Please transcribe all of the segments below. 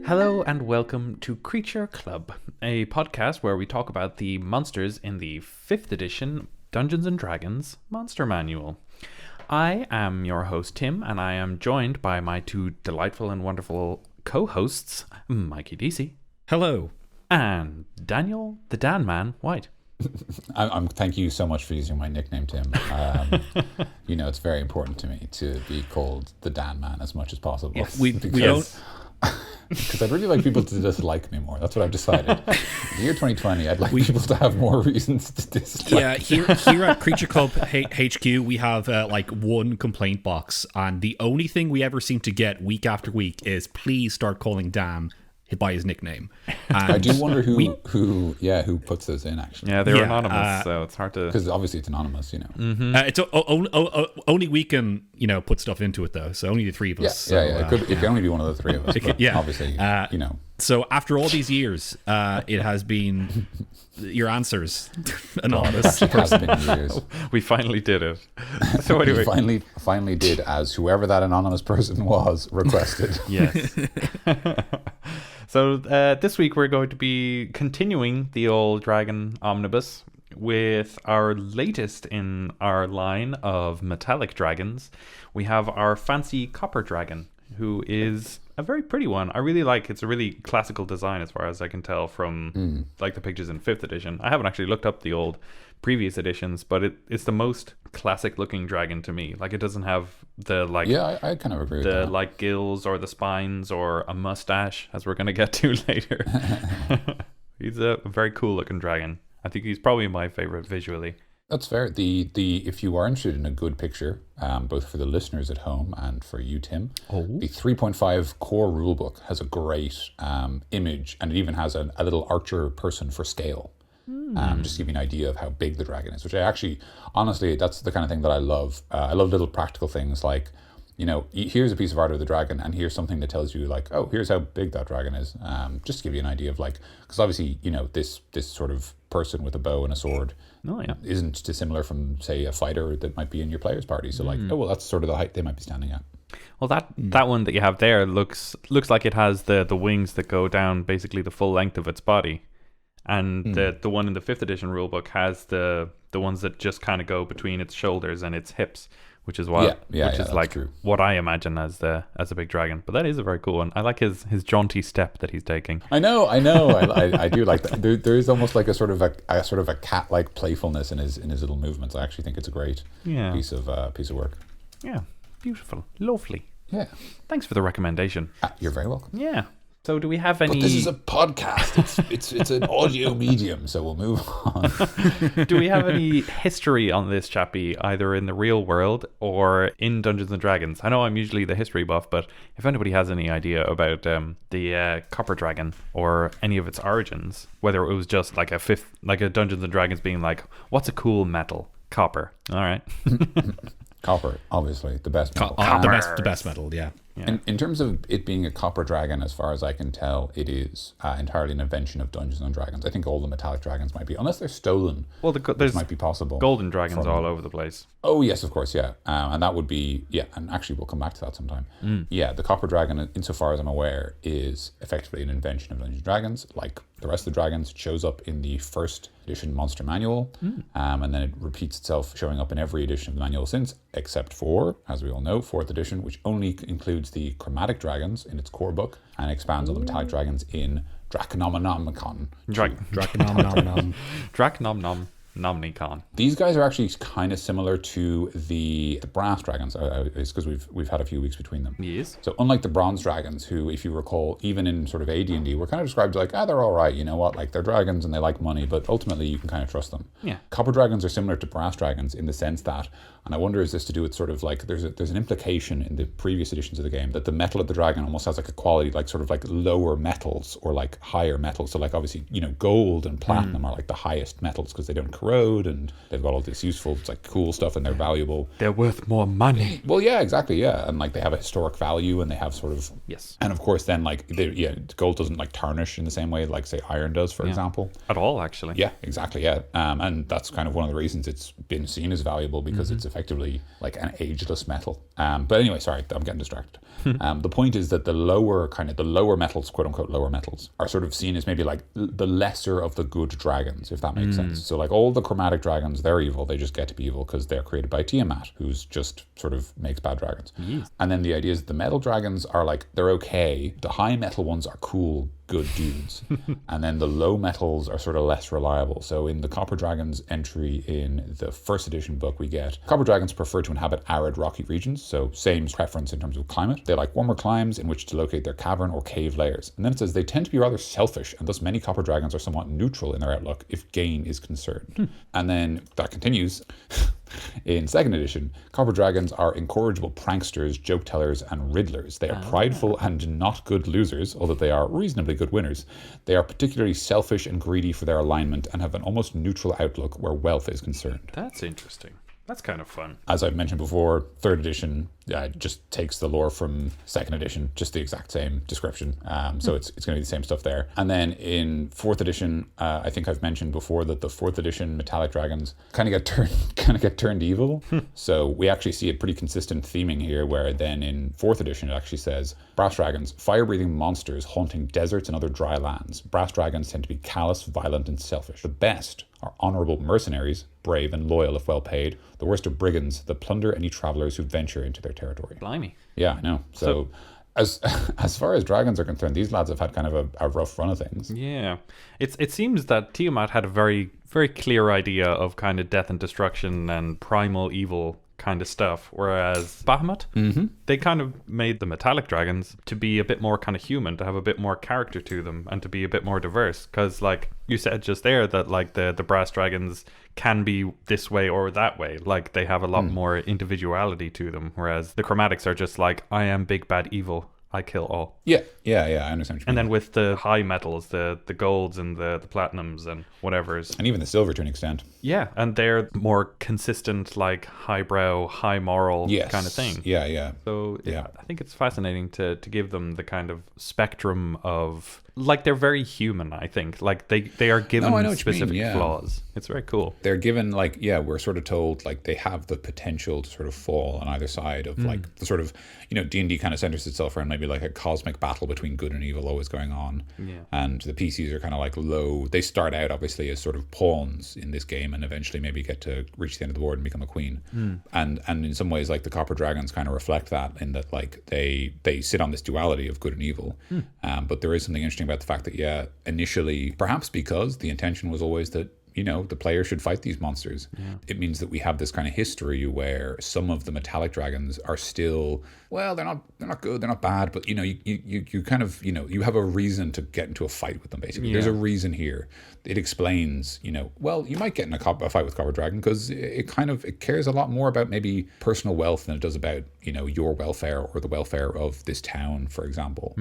Hello and welcome to Creature Club, a podcast where we talk about the monsters in the 5th edition Dungeons & Dragons Monster Manual. I am your host Tim, and I am joined by my two delightful and wonderful co-hosts, Mikey DC. Hello. And Daniel, the Dan Man, White. Thank you so much for using my nickname, Tim. It's very important to me to be called the Dan Man as much as possible. Yes, because I'd really like people to dislike me more. That's what I've decided. In the year 2020, I'd like people to have more reasons to dislike. Yeah, here at Creature Club HQ, we have one complaint box, and the only thing we ever seem to get week after week is please start calling Dan by his nickname. And I do wonder who puts those in, actually. Yeah, they're anonymous, so it's hard to... Because obviously it's anonymous, Mm-hmm. It's only we can, put stuff into it, though. So only the three of us. It can only be one of the three of us. But obviously, So after all these years, it has been your answers anonymous. It has been years. We finally did it. So anyway, we finally did as whoever that anonymous person was requested. Yes. So this week we're going to be continuing the old Dragon Omnibus with our latest in our line of metallic dragons. We have our fancy copper dragon, who is a very pretty one. I really like it's a really classical design as far as I can tell from the pictures in 5th edition. I haven't actually looked up the old previous editions, but it's the most classic looking dragon to me. Like, it doesn't have the I kind of agree with that. Like gills or the spines or a mustache, as we're going to get to later. He's a very cool looking dragon. I think he's probably my favorite visually. That's fair. The if you are interested in a good picture, both for the listeners at home and for you, Tim, the 3.5 core rulebook has a great image, and it even has a little archer person for scale. Just to give you an idea of how big the dragon is, which I actually, honestly, that's the kind of thing that I love. I love little practical things like, here's a piece of art of the dragon, and here's something that tells you like, oh, here's how big that dragon is. Just to give you an idea of because obviously, this sort of person with a bow and a sword isn't dissimilar from, say, a fighter that might be in your player's party. So that's sort of the height they might be standing at. Well, that one that you have there looks like it has the wings that go down basically the full length of its body. And the one in the 5th edition rulebook has the ones that just kind of go between its shoulders and its hips, which is true. What I imagine as a big dragon. But that is a very cool one. I like his jaunty step that he's taking. I know. I do like that. There is almost like a sort of a cat-like playfulness in his little movements. I actually think it's a great piece of work. Yeah, beautiful, lovely. Yeah. Thanks for the recommendation. You're very welcome. Yeah. So do we have any... But this is a podcast. It's an audio medium, so we'll move on. Do we have any history on this chappie, either in the real world or in Dungeons & Dragons? I know I'm usually the history buff, but if anybody has any idea about the Copper Dragon or any of its origins, whether it was just like a Dungeons & Dragons being like, what's a cool metal? Copper. All right. Copper, obviously, the best metal. The best metal, yeah. In terms of it being a copper dragon, as far as I can tell, it is entirely an invention of Dungeons and Dragons. I think all the metallic dragons might be, unless they're stolen. Well, there's might be possible. Golden dragons all over the place. Oh yes, of course, yeah, and that would be and actually we'll come back to that sometime. Yeah, the copper dragon, insofar as I'm aware, is effectively an invention of Dungeons and Dragons. Like the rest of the dragons, it shows up in the 1st edition Monster Manual, and then it repeats itself, showing up in every edition of the manual since, except for, as we all know, 4th edition, which only includes the chromatic dragons in its core book and expands on the metallic dragons in Draconic. Dracnomnomicon. These guys are actually kind of similar to the brass dragons. It's because we've had a few weeks between them. Yes. So unlike the bronze dragons, who, if you recall, even in sort of AD&D, were kind of described like, they're all right, you know what, like they're dragons and they like money, but ultimately you can kind of trust them. Yeah. Copper dragons are similar to brass dragons in the sense that, and I wonder, is this to do with sort of like, there's an implication in the previous editions of the game that the metal of the dragon almost has like a quality, like sort of like lower metals or like higher metals. So like obviously, gold and platinum are like the highest metals because they don't corrode road, and they've got all this useful, it's like cool stuff, and they're valuable. They're worth more money. Well, yeah, exactly, yeah, and like they have a historic value, and they have sort of Yes. And of course, then like gold doesn't like tarnish in the same way like say iron does, for example. At all, actually. Yeah, exactly. Yeah, and that's kind of one of the reasons it's been seen as valuable, because it's effectively like an ageless metal. But anyway, sorry, I'm getting distracted. The point is that the lower metals, quote unquote lower metals, are sort of seen as maybe like the lesser of the good dragons, if that makes sense. So like all the chromatic dragons, they're evil. They just get to be evil because they're created by Tiamat, who's just sort of makes bad dragons. And then the idea is the metal dragons are like, they're okay. The high metal ones are cool, good dudes. And then the low metals are sort of less reliable. So in the Copper Dragons entry in the first edition book, we get Copper Dragons prefer to inhabit arid rocky regions, so same preference in terms of climate. They like warmer climes in which to locate their cavern or cave layers. And then it says they tend to be rather selfish, and thus many Copper Dragons are somewhat neutral in their outlook if gain is concerned. And then that continues. In second edition, Copper Dragons are incorrigible pranksters, joke tellers, and riddlers. They are prideful and not good losers, although they are reasonably good winners. They are particularly selfish and greedy for their alignment and have an almost neutral outlook where wealth is concerned. That's interesting. That's kind of fun. As I've mentioned before, third edition just takes the lore from second edition, just the exact same description. So it's going to be the same stuff there. And then in fourth edition, I think I've mentioned before that the fourth edition metallic dragons kind of get turned evil. So we actually see a pretty consistent theming here, where then in fourth edition it actually says brass dragons, fire-breathing monsters haunting deserts and other dry lands. Brass dragons tend to be callous, violent, and selfish. The best are honorable mercenaries, brave and loyal if well paid. The worst are brigands that plunder any travelers who venture into their territory. Blimey. Yeah, I know. So as far as dragons are concerned, these lads have had kind of a rough run of things. Yeah. It seems that Tiamat had a very, very clear idea of kind of death and destruction and primal evil kind of stuff, whereas Bahamut, they kind of made the metallic dragons to be a bit more kind of human, to have a bit more character to them, and to be a bit more diverse, because like you said just there that like the brass dragons can be this way or that way, like they have a lot more individuality to them, whereas the chromatics are just like, I am big bad evil, I kill all. Yeah, I understand what you mean. And then with the high metals, the golds and the platinums and whatever's. And even the silver to an extent. Yeah, and they're more consistent, like highbrow, high moral kind of thing. Yeah. So I think it's fascinating to give them the kind of spectrum of, like, they're very human, I think. Like they are given specific flaws. It's very cool. They're given like, we're sort of told like they have the potential to sort of fall on either side of like the sort of, D&D kind of centers itself around maybe like a cosmic battle between good and evil always going on. Yeah. And the PCs are kind of like low. They start out obviously as sort of pawns in this game and eventually maybe get to reach the end of the board and become a queen. And in some ways like the Copper Dragons kind of reflect that, in that like they sit on this duality of good and evil. But there is something interesting about the fact that initially, perhaps because the intention was always that the player should fight these monsters. It means that we have this kind of history where some of the metallic dragons are still, well, they're not good, they're not bad, but you kind of you have a reason to get into a fight with them. Basically, there's a reason here. It explains, well, you might get in a fight with Copper Dragon because it cares a lot more about maybe personal wealth than it does about your welfare or the welfare of this town, for example.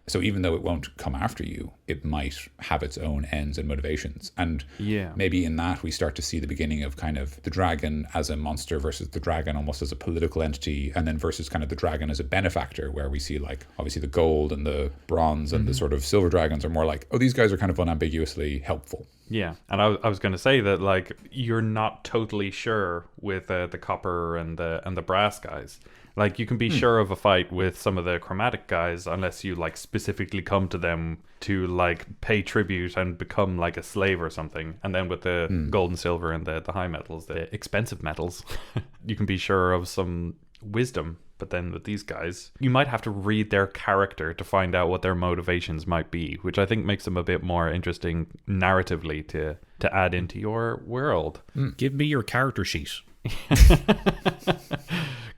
So even though it won't come after you, it might have its own ends and motivations. And maybe in that we start to see the beginning of kind of the dragon as a monster versus the dragon almost as a political entity, and then versus kind of the dragon as a benefactor, where we see like obviously the gold and the bronze and the sort of silver dragons are more like, oh, these guys are kind of unambiguously helpful. Yeah, and I was going to say that like you're not totally sure with the copper and the brass guys. Like you can be sure of a fight with some of the chromatic guys unless you like specifically come to them to like pay tribute and become like a slave or something. And then with the gold and silver and the high metals, the expensive metals, you can be sure of some wisdom. But then with these guys, you might have to read their character to find out what their motivations might be, which I think makes them a bit more interesting narratively to add into your world. Give me your character sheet.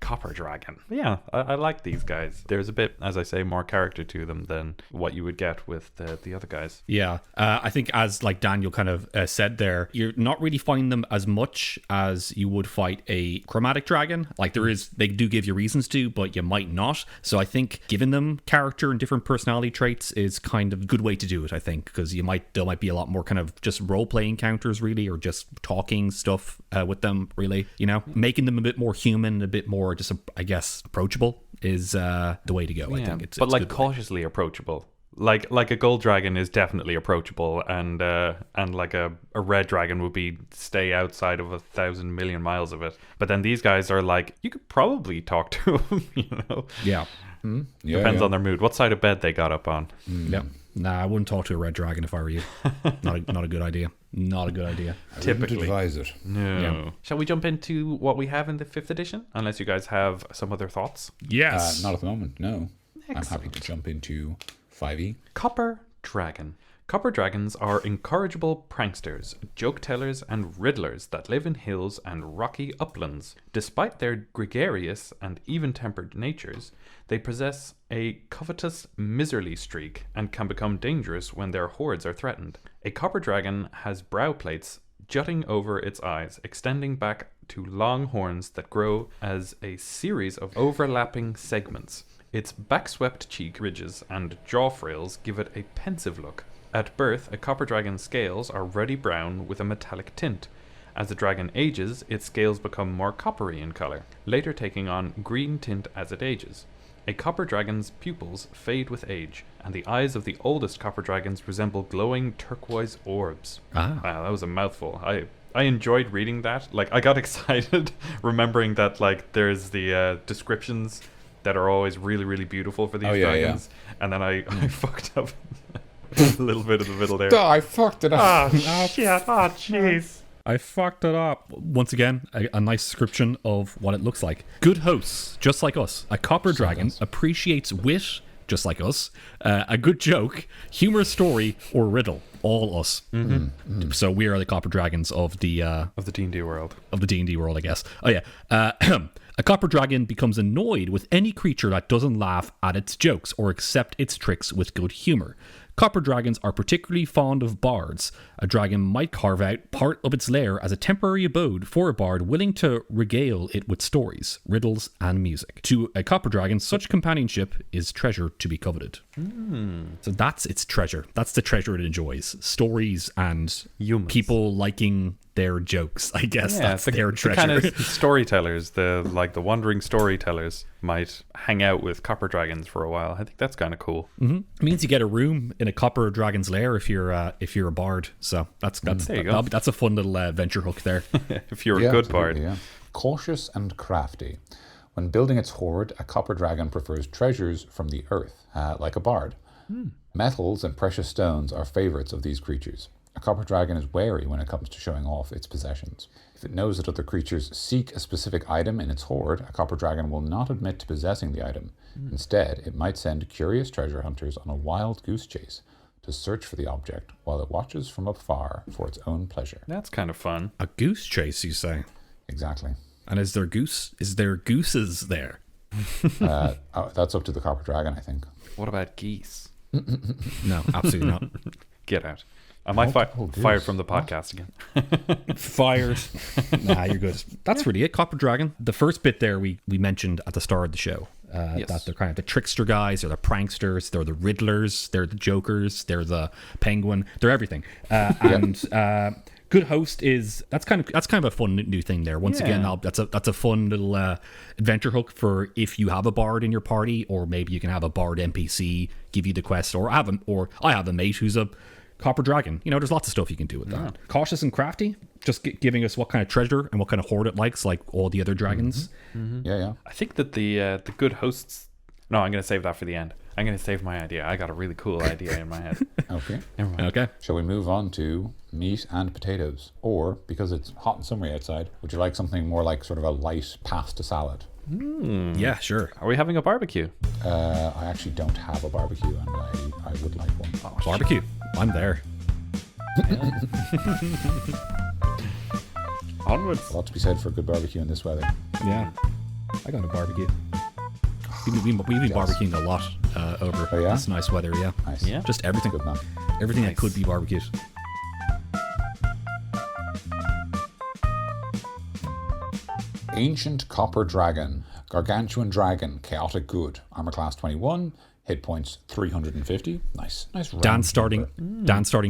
copper dragon. Yeah, I like these guys. There's a bit, as I say, more character to them than what you would get with the other guys. Yeah, I think as like Daniel kind of said there, you're not really fighting them as much as you would fight a chromatic dragon. Like they do give you reasons to, but you might not. So I think giving them character and different personality traits is kind of a good way to do it, I think, because there might be a lot more kind of just role-playing encounters, really, or just talking stuff with them, really, making them a bit more human, a bit more just, I guess, approachable is the way to go. I think it's like good cautiously approachable. Like a gold dragon is definitely approachable, and like a red dragon would be stay outside of 1,000 million miles of it. But then these guys are like, you could probably talk to them, Yeah. Depends on their mood, what side of bed they got up on. Yeah. Nah, I wouldn't talk to a red dragon if I were you. Not a good idea. Not a good idea. Typically advise it. No. Yeah. Shall we jump into what we have in the 5th edition? Unless you guys have some other thoughts. Yes. Not at the moment, no. Excellent. I'm happy to jump into 5e. Copper Dragon. Copper dragons are incorrigible pranksters, joke tellers, and riddlers that live in hills and rocky uplands. Despite their gregarious and even-tempered natures, they possess a covetous, miserly streak and can become dangerous when their hordes are threatened. A copper dragon has brow plates jutting over its eyes, extending back to long horns that grow as a series of overlapping segments. Its back-swept cheek ridges and jaw frills give it a pensive look. At birth, a copper dragon's scales are ruddy brown with a metallic tint. As the dragon ages, its scales become more coppery in color, later taking on green tint as it ages. A copper dragon's pupils fade with age, and the eyes of the oldest copper dragons resemble glowing turquoise orbs. Wow, that was a mouthful. I enjoyed reading that. Like, I got excited remembering that, like, there's the descriptions that are always really, really beautiful for these dragons. Yeah. And then I fucked up a little bit in the middle there. I fucked it up. Oh, shit. Oh, jeez. I fucked it up. Once again, a nice description of what it looks like. Good hosts, just like us. A copper dragon appreciates wit, just like us. A good joke, humorous story, or riddle. All us. Mm-hmm. So we are the copper dragons of the D&D world. Of the D&D world, I guess. Oh yeah. A copper dragon becomes annoyed with any creature that doesn't laugh at its jokes or accept its tricks with good humor. Copper dragons are particularly fond of bards. A dragon might carve out part of its lair as a temporary abode for a bard willing to regale it with stories, riddles, and music. To a copper dragon, such companionship is treasure to be coveted. So that's its treasure. That's the treasure it enjoys. Stories and humans. People liking their jokes, I guess. That's their treasure. The kind of storytellers, the wandering storytellers might hang out with copper dragons for a while. I think that's kind of cool. Mm-hmm. It means you get a room in a copper dragon's lair if you're a bard. So that's there you go. That's a fun little venture hook there. If you're a good bard. Yeah. Cautious and crafty. When building its hoard, a copper dragon prefers treasures from the earth, like a bard. Metals and precious stones are favorites of these creatures. A copper dragon is wary when it comes to showing off its possessions. If it knows that other creatures seek a specific item in its hoard, a copper dragon will not admit to possessing the item. Instead, it might send curious treasure hunters on a wild goose chase to search for the object while it watches from afar for its own pleasure. That's kind of fun. A goose chase, you say? Exactly. And is there gooses there? That's up to the copper dragon, I think. What about geese? No, absolutely not. Get out. Am I fired from the podcast again? Fired. Nah, you're good. That's really it. Copper Dragon. The first bit there we mentioned at the start of the show. That they're kind of the trickster guys, they're the pranksters, they're the riddlers, they're the jokers, they're the penguin, they're everything. Good host that's kind of a fun new thing there. Once again, that's a fun little adventure hook for if you have a bard in your party, or maybe you can have a bard NPC give you the quest, or I have a mate who's a copper dragon. There's lots of stuff you can do with that. Cautious and crafty, just giving us what kind of treasure and what kind of hoard it likes, like all the other dragons. Mm-hmm. Yeah. I think that the good hosts. No, I'm going to save that for the end. I'm going to save my idea. I got a really cool idea in my head. Okay. Never mind. Okay. Shall we move on to meat and potatoes? Or, because it's hot and summery outside, would you like something more like sort of a light pasta salad? Yeah, sure. Are we having a barbecue? I actually don't have a barbecue, and I would like one. Oh, barbecue. I'm there. Onwards. A lot to be said for a good barbecue in this weather. Yeah. I got a barbecue. We've been barbecuing a lot over this nice weather, yeah. Nice. Yeah. Just everything. Good man. Everything that could be barbecued. Ancient Copper Dragon. Gargantuan Dragon. Chaotic Good. Armor class 21. Hit points 350. Nice round Dan's starting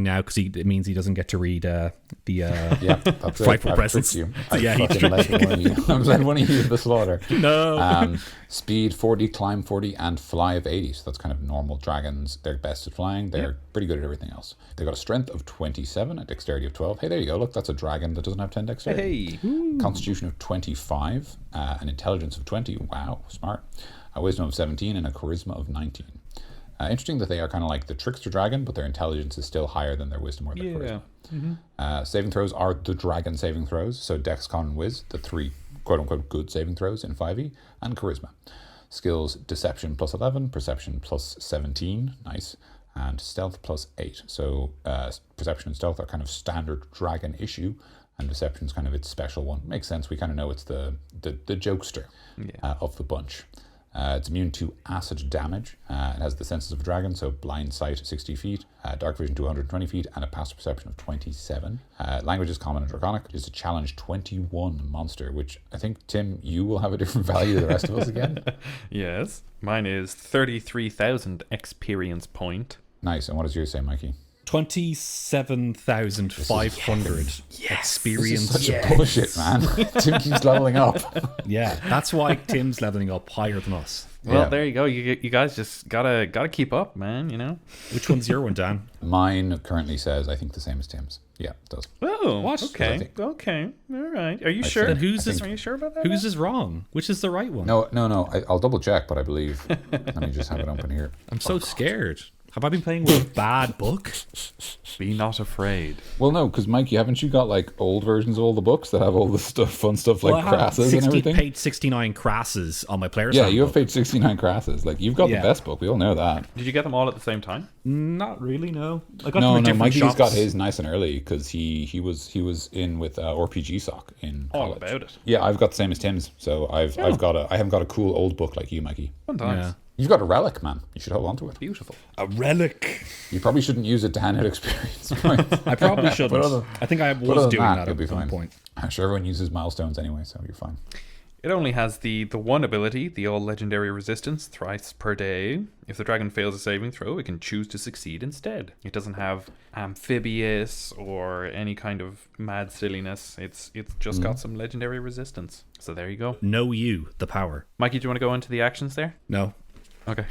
now because it means he doesn't get to read the that's frightful I've presence. tricked you. Yeah, I've led one of you to the slaughter. No. Speed 40, climb 40, and fly of 80. So that's kind of normal dragons. They're best at flying. They're pretty good at everything else. They've got a strength of 27, a dexterity of 12. Hey, there you go. Look, that's a dragon that doesn't have 10 dexterity. Hey. Constitution of 25, an intelligence of 20. Wow, smart. A wisdom of 17, and a charisma of 19. Interesting that they are kind of like the trickster dragon, but their intelligence is still higher than their wisdom or their charisma. Mm-hmm. Saving throws are the dragon saving throws. So Dex, Con, and Wiz, the 3 quote-unquote good saving throws in 5e, and charisma. Skills, deception plus 11, perception plus 17, nice, and stealth plus 8. So perception and stealth are kind of standard dragon issue, and deception's kind of its special one. Makes sense. We kind of know it's the jokester of the bunch. It's immune to acid damage. It has the senses of a dragon, so blind sight 60 feet, dark vision to 120 feet, and a passive perception of 27. Language is common and draconic. It is a challenge 21 monster, which I think, Tim, you will have a different value to the rest of us again. Yes. Mine is 33,000 experience point. Nice. And what does yours say, Mikey? 27,500 experience. This is such a bullshit, man. Tim keeps leveling up. Yeah, that's why Tim's leveling up higher than us. Well, there you go. You guys just gotta keep up, man. You know. Which one's your one, Dan? Mine currently says, I think, the same as Tim's. Yeah, it does. Oh, what? Okay, all right. Are you sure? Then who's this? Are you sure about that? Whose is wrong? Which is the right one? No. I'll double check, but I believe. Let me just have it open here. I'm so scared. Have I been playing with a bad book? Be not afraid. Well, no, because Mikey, haven't you got like old versions of all the books that have all the fun stuff like crasses and everything? Page 69 crasses on my player's Yeah, handbook. you have page 69 crasses. Like, you've got the best book. We all know that. Did you get them all at the same time? Not really, no. I got No, them at different Mikey's shops. got his nice and early because he was in with RPG Sock in college. All about it. Yeah, I've got the same as Tim's. So I haven't got a cool old book like you, Mikey. Fun times. Yeah. You've got a relic, man. You should hold on to it. Beautiful. A relic. You probably shouldn't use it to hand out experience points. I probably shouldn't. I think I was doing that you'll be at one fine. point. I'm sure everyone uses milestones anyway, so you're fine. It only has the one ability, the all legendary resistance, thrice per day. If the dragon fails a saving throw, it can choose to succeed instead. It doesn't have amphibious or any kind of mad silliness. It's just got some legendary resistance. So there you go. Know you, the power. Mikey, do you want to go into the actions there? No. Okay.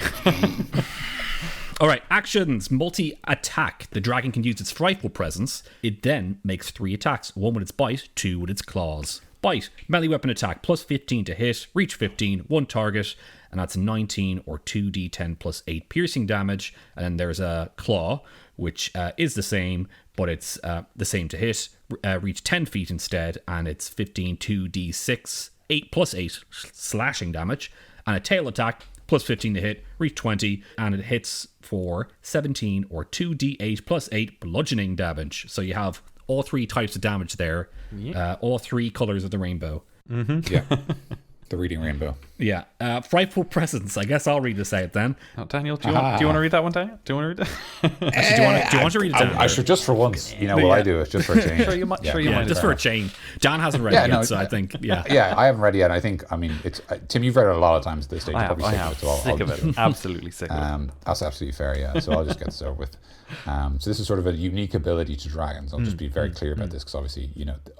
All right, actions. Multi-attack. The dragon can use its frightful presence. It then makes 3 attacks. 1 with its bite, 2 with its claws. Bite. Melee weapon attack. Plus 15 to hit. Reach 15. 1 target. And that's 19 or 2d10 plus 8 piercing damage. And then there's a claw, which is the same, but it's the same to hit. Reach 10 feet instead. And it's 15, 2d6, 8 plus 8 slashing damage. And a tail attack. Plus 15 to hit, reach 20, and it hits for 17 or 2d8 plus 8 bludgeoning damage. So you have all 3 types of damage there, all 3 colors of the rainbow. Mm-hmm. Yeah. The reading rainbow. Yeah. Frightful presence. I guess I'll read this out then. Oh, Daniel, do you want to read that one, Daniel? Do you want to read that? Actually, do you want to read it down? I should, just for once. You know, will I do it just for a change? Sure, you might. Just for a change. Dan hasn't read it yet, so I think, Yeah, I haven't read it yet. I think, it's Tim, you've read it a lot of times at this stage. I have. Sick of it. Absolutely sick of it. That's absolutely fair, yeah. So I'll just get this over with. So this is sort of a unique ability to dragons. I'll just be very clear about this because obviously,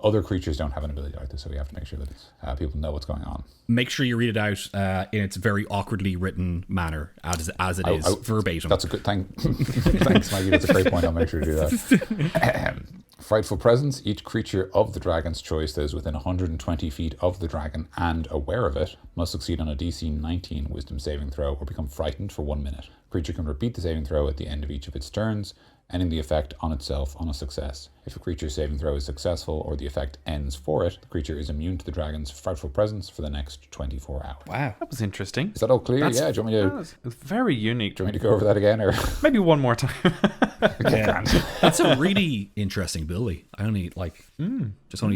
other creatures don't have an ability like this, so we have to make sure that people know what's going on. Make sure you read it out in its very awkwardly written manner, as it is, verbatim. That's a good thing. Thanks, Maggie. That's a great point. I'll make sure to do that. Frightful presence. Each creature of the dragon's choice that is within 120 feet of the dragon and aware of it must succeed on a DC 19 wisdom saving throw or become frightened for 1 minute. Creature can repeat the saving throw at the end of each of its turns, ending the effect on itself on a success. If a creature's saving throw is successful or the effect ends for it, the creature is immune to the dragon's frightful presence for the next 24 hours. Wow, that was interesting. Is that all clear? Yeah, do you want me to... That was very unique. Do you want me to go over that again? Or maybe one more time. Yeah. That's a really interesting ability. I only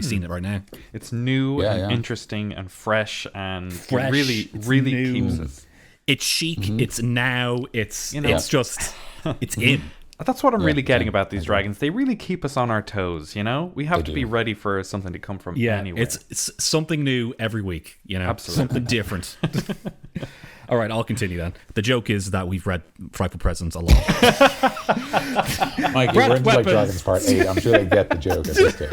seen it right now. It's new and interesting and fresh and really keeps us. It's chic. It's now. It's just it's in. That's what I'm really getting about these dragons. They really keep us on our toes, you know? We have to be ready for something to come from anywhere. It's something new every week, you know? Absolutely. Something different. All right, I'll continue then. The joke is that we've read Frightful Presents a lot. Mike, we're into like Dragons Part 8. I'm sure they get the joke at this stage.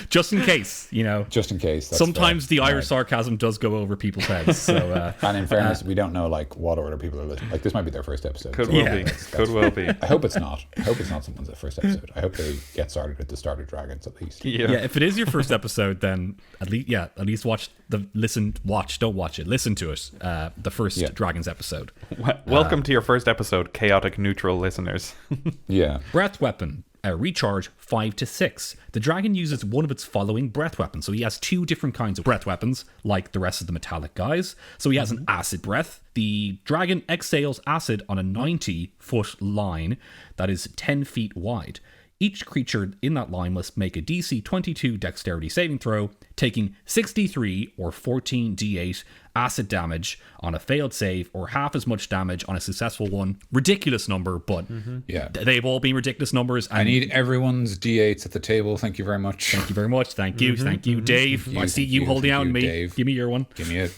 Just in case, you know. Just in case. Sometimes the Irish sarcasm does go over people's heads. So, and in fairness, we don't know like what order people are listening. Like this might be their first episode. Could well be. I hope it's not. I hope it's not someone's first episode. I hope they get started at the start of Dragons at least. Yeah, if it is your first episode, then at least listen to it. The first Dragons episode. Welcome to your first episode, chaotic neutral listeners. Breath weapon. Recharge 5 to 6. The dragon uses one of its following breath weapons. So he has 2 different kinds of breath weapons, like the rest of the metallic guys. So he has an acid breath. The dragon exhales acid on a 90-foot line that is 10 feet wide. Each creature in that line must make a DC 22 dexterity saving throw, taking 63 or 14 d8 acid damage on a failed save, or half as much damage on a successful one. Ridiculous number, but they've all been ridiculous numbers. And I need everyone's d8s at the table. Thank you very much. Thank you very much. Thank you. Thank you, Dave. I see you holding out on me. Dave. Give me your one. Give me it.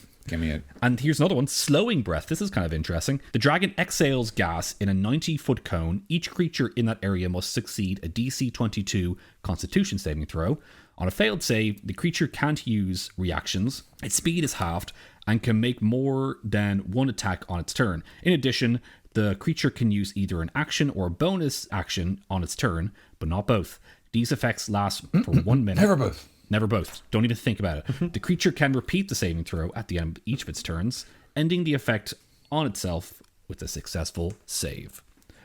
And here's another one, slowing breath. This is kind of interesting. The dragon exhales gas in a 90-foot cone. Each creature in that area must succeed a DC 22 Constitution saving throw. On a failed save, the creature can't use reactions. Its speed is halved and can make more than one attack on its turn. In addition, the creature can use either an action or a bonus action on its turn, but not both. These effects last for 1 minute. Never both. Don't even think about it. The creature can repeat the saving throw at the end of each of its turns, ending the effect on itself with a successful save.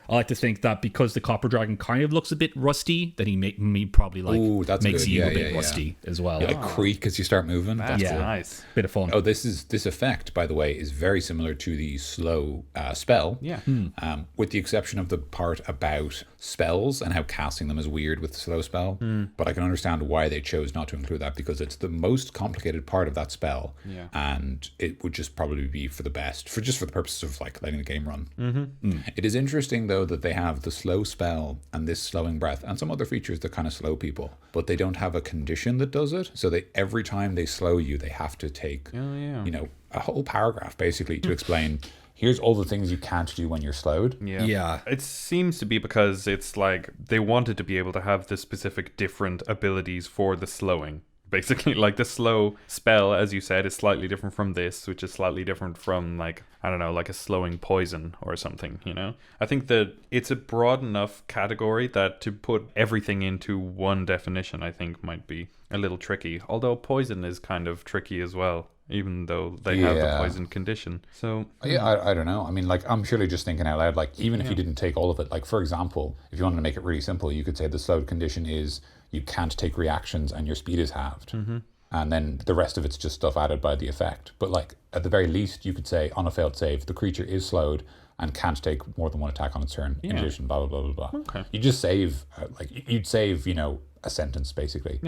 I like to think that because the copper dragon kind of looks a bit rusty, that he probably makes you a bit rusty as well. Like creak as you start moving. That's nice. Bit of fun. Oh, this effect, by the way, is very similar to the slow spell. Yeah. With the exception of the part about spells and how casting them is weird with the slow spell. But I can understand why they chose not to include that, because it's the most complicated part of that spell. Yeah. And it would just probably be for the best, for the purposes of like letting the game run. It is interesting though that they have the slow spell and this slowing breath and some other features that kind of slow people, but they don't have a condition that does it. So they every time they slow you, they have to take a whole paragraph basically to explain here's all the things you can't do when you're slowed. Yeah. It seems to be because it's like they wanted to be able to have the specific different abilities for the slowing. Basically, like the slow spell, as you said, is slightly different from this, which is slightly different from, like, I don't know, like a slowing poison or something, you know? I think that it's a broad enough category that to put everything into one definition, I think, might be a little tricky. Although poison is kind of tricky as well, even though they have the poison condition. So I don't know. I mean, like, I'm surely just thinking out loud, like, even if you didn't take all of it, like, for example, if you wanted to make it really simple, you could say the slowed condition is you can't take reactions and your speed is halved. And then the rest of it's just stuff added by the effect. But like at the very least, you could say on a failed save, the creature is slowed and can't take more than one attack on its turn. In addition, blah, blah, blah, blah, blah. Okay. You just save, you'd save, a sentence basically.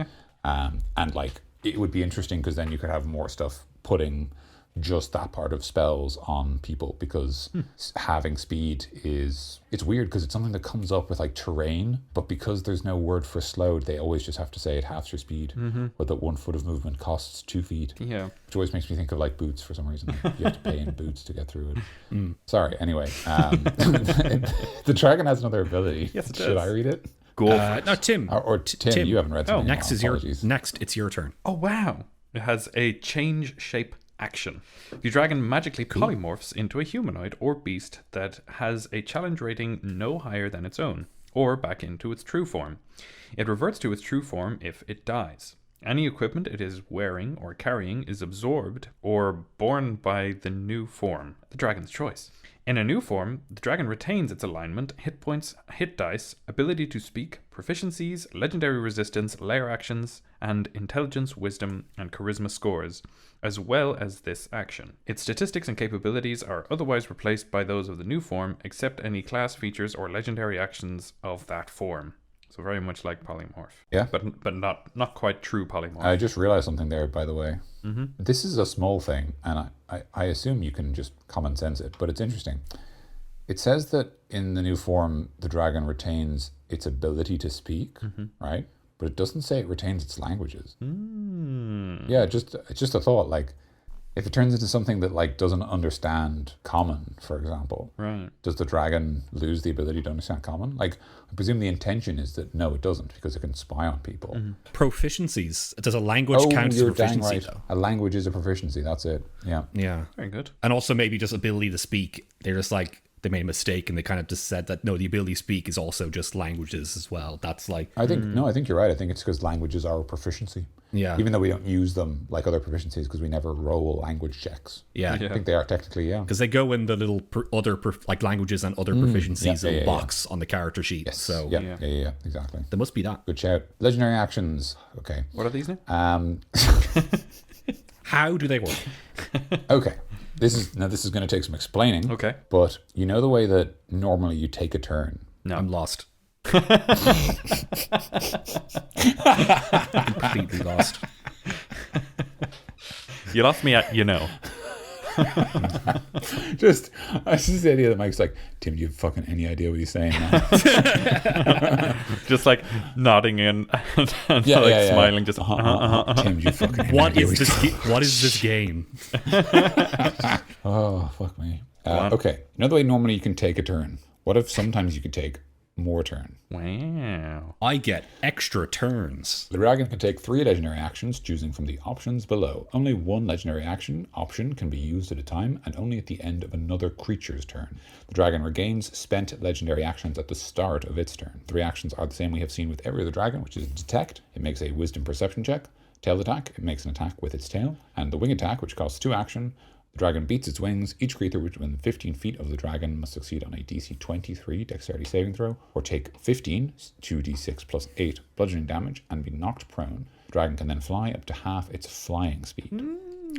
And like, it would be interesting because then you could have more stuff putting just that part of spells on people, because having speed it's weird because it's something that comes up with like terrain, but because there's no word for slowed, they always just have to say it halves your speed, or that 1 foot of movement costs 2 feet, which always makes me think of like boots for some reason. Like, you have to pay in boots to get through it. Sorry, anyway. The dragon has another ability. Yes, it Should does. I read it? Go for it. No, Tim. Or Tim, you haven't read something. Next it's your turn. Oh, wow. It has a change shape action. The dragon magically polymorphs into a humanoid or beast that has a challenge rating no higher than its own, or back into its true form. It reverts to its true form if it dies. Any equipment it is wearing or carrying is absorbed or borne by the new form, the dragon's choice. In a new form, the dragon retains its alignment, hit points, hit dice, ability to speak, proficiencies, legendary resistance, lair actions, and intelligence, wisdom, and charisma scores, as well as this action. Its statistics and capabilities are otherwise replaced by those of the new form, except any class features or legendary actions of that form. So very much like polymorph. Yeah. But not quite true polymorph. I just realized something there, by the way. Mm-hmm. This is a small thing, and I assume you can just common sense it, but it's interesting. It says that in the new form, the dragon retains its ability to speak, right? But it doesn't say it retains its languages. Yeah, it's just a thought. Like, if it turns into something that like doesn't understand common, for example, right? Does the dragon lose the ability to understand common? Like, I presume the intention is that no, it doesn't, because it can spy on people. Proficiencies. Does a language count as a proficiency? Right. A language is a proficiency. That's it. Yeah. Yeah. Very good. And also maybe just ability to speak. They're just like, they made a mistake and they kind of just said that no, the ability to speak is also just languages as well. That's like, I think no, I think you're right. I think it's because languages are a proficiency. yeah, Even though we don't use them like other proficiencies because we never roll language checks. yeah. I think they are technically, yeah. Because they go in the little like languages and other proficiencies little box on the character sheet. Yes. So Yeah, exactly. there must be that. Good shout. Legendary actions. Okay. What are these now? How do they work? Okay. This is going to take some explaining. Okay. But you know the way that normally you take a turn. No. I'm lost. Completely lost. You lost me at Just the idea that Mike's like, Tim, do you have fucking any idea what he's saying now? Just like nodding in and smiling. Just Tim, do you fucking any What idea is this? What is this game? Oh, fuck me. Okay. You know the way normally you can take a turn? What if sometimes you could take more turn? Wow. I get extra turns. The dragon can take 3 legendary actions, choosing from the options below. Only 1 legendary option can be used at a time, and only at the end of another creature's turn. The dragon regains spent legendary actions at the start of its turn. 3 actions are the same we have seen with every other dragon, which is detect. It makes a wisdom perception check. Tail attack, it makes an attack with its tail. And the wing attack, which costs 2 action. The dragon beats its wings. Each creature within 15 feet of the dragon must succeed on a DC 23 dexterity saving throw, or take 15, 2d6 plus 8 bludgeoning damage, and be knocked prone. The dragon can then fly up to half its flying speed,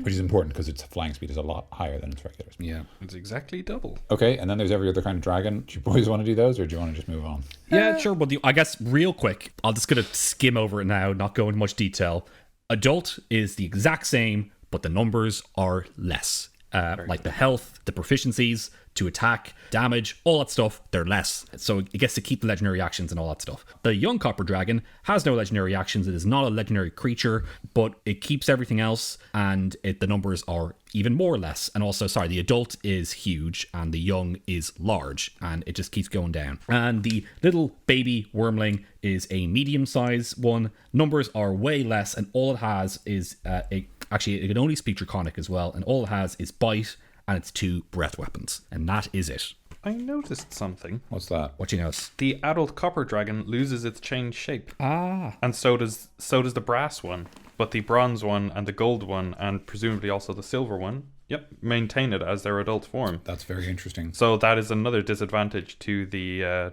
which is important because its flying speed is a lot higher than its regular speed. Yeah. It's exactly double. Okay, and then there's every other kind of dragon. Do you boys want to do those, or do you want to just move on? Yeah, sure. Well, I guess real quick, I'm just going to skim over it now, not go into much detail. Adult is the exact same, but the numbers are less. Like the health, the proficiencies, to attack, damage, all that stuff, they're less. So it gets to keep the legendary actions and all that stuff. The young copper dragon has no legendary actions. It is not a legendary creature, but it keeps everything else, and the numbers are even more less. And also, the adult is huge and the young is large, and it just keeps going down. And the little baby wormling is a medium-sized one. Numbers are way less, and all it has is actually, it can only speak Draconic as well, and all it has is bite, and it's 2 breath weapons. And that is it. I noticed something. What's that? What you notice? The adult copper dragon loses its changed shape. Ah. And so does the brass one. But the bronze one and the gold one, and presumably also the silver one, maintain it as their adult form. That's very interesting. So that is another disadvantage to the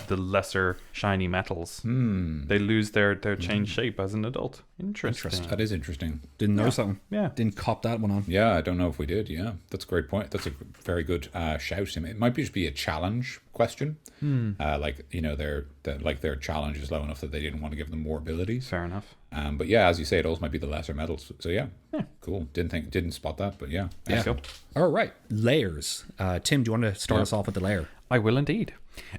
lesser shiny metals. They lose their changed shape as an adult. Interesting. That is interesting. Didn't know something. Yeah. Didn't cop that one on. Yeah, I don't know if we did. Yeah, that's a great point. That's a very good shout. It might just be a challenge question. Like, their challenge is low enough that they didn't want to give them more abilities. Fair enough. But yeah, as you say, it also might be the lesser metals. So yeah, cool. Didn't spot that, but yeah. Let's go. All right. Layers. Tim, do you want to start us off with the layer? I will indeed.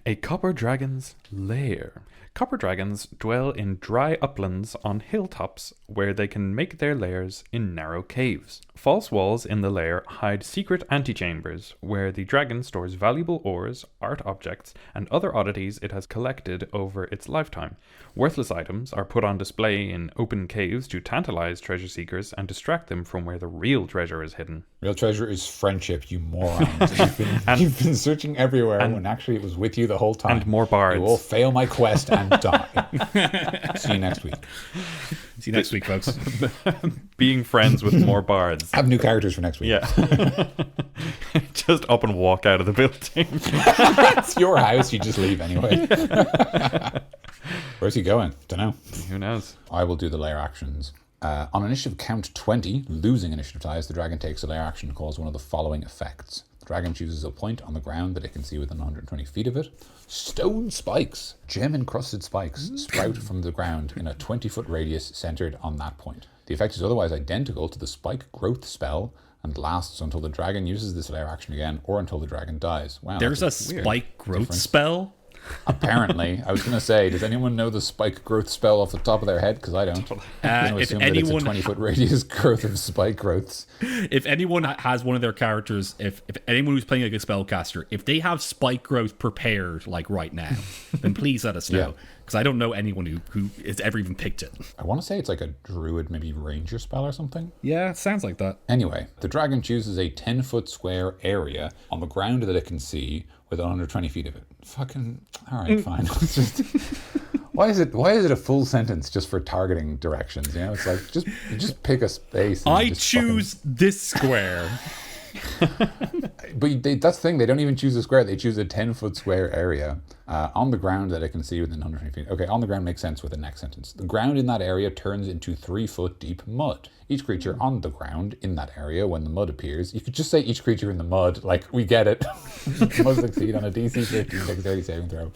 A copper dragon's lair. Copper dragons dwell in dry uplands on hilltops where they can make their lairs in narrow caves. False walls in the lair hide secret antechambers where the dragon stores valuable ores, art objects, and other oddities it has collected over its lifetime. Worthless items are put on display in open caves to tantalize treasure seekers and distract them from where the real treasure is hidden. Real treasure is friendship, you morons. You've been searching everywhere when actually it was with you the whole time. And more bards. You will fail my quest and die. See you next week. See you next week, folks. Being friends with more bards. Have new characters for next week. Yeah. Just up and walk out of the building. It's your house. You just leave anyway. Where's he going? Don't know. Who knows? I will do the layer actions. On initiative count 20, losing initiative ties, the dragon takes a layer action to cause one of the following effects. The dragon chooses a point on the ground that it can see within 120 feet of it. Stone spikes, gem-encrusted spikes, sprout from the ground in a 20-foot radius centered on that point. The effect is otherwise identical to the spike growth spell and lasts until the dragon uses this layer action again or until the dragon dies. Wow, there's a spike growth spell? Apparently. I was going to say, does anyone know the spike growth spell off the top of their head? Because I don't. I'm going to assume that it's a 20-foot radius growth of spike growths. If anyone has one of their characters, if anyone who's playing like a spellcaster, if they have spike growth prepared like right now, then please let us know. Because I don't know anyone who has ever even picked it. I want to say it's like a druid, maybe ranger spell or something. Yeah, it sounds like that. Anyway, the dragon chooses a 10-foot square area on the ground that it can see with 120 feet of it. Fucking, all right, fine. It's just, why is it a full sentence just for targeting directions? You know, it's like just pick a space. And I choose this square. But that's the thing, they don't even choose a square, they choose a 10-foot square area on the ground that it can see within 120 feet. Okay, on the ground makes sense with the next sentence. The ground in that area turns into 3-foot deep mud. Each creature on the ground in that area when the mud appears, you could just say each creature in the mud, like we get it, must succeed on a DC 15 dexterity saving throw,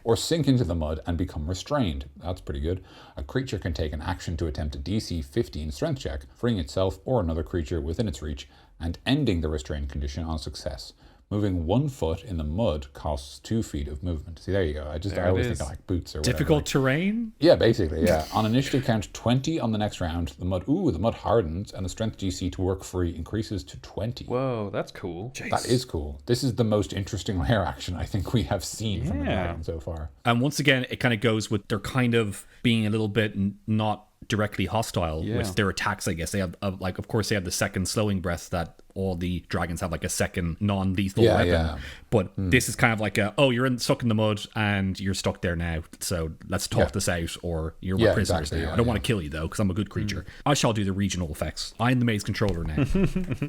or sink into the mud and become restrained. That's pretty good. A creature can take an action to attempt a DC 15 strength check, freeing itself or another creature within its reach and ending the restrained condition on success. Moving 1 foot in the mud costs 2 feet of movement. See, there you go. I always think of like boots or whatever. Difficult terrain? Yeah, basically, yeah. On initiative count 20 on the next round, the mud hardens and the strength DC to work free increases to 20. Whoa, that's cool. Jeez. That is cool. This is the most interesting layer action I think we have seen from the dragon so far. And once again, it kind of goes with their kind of being a little bit not directly hostile with their attacks, I guess. They have, of course, they have the second slowing breath that all the dragons have, like a second non-lethal weapon. Yeah. But this is kind of like you're stuck in the mud and you're stuck there now. So let's talk this out, or you're my prisoners now. I don't want to kill you though, because I'm a good creature. I shall do the regional effects. I'm the maze controller now.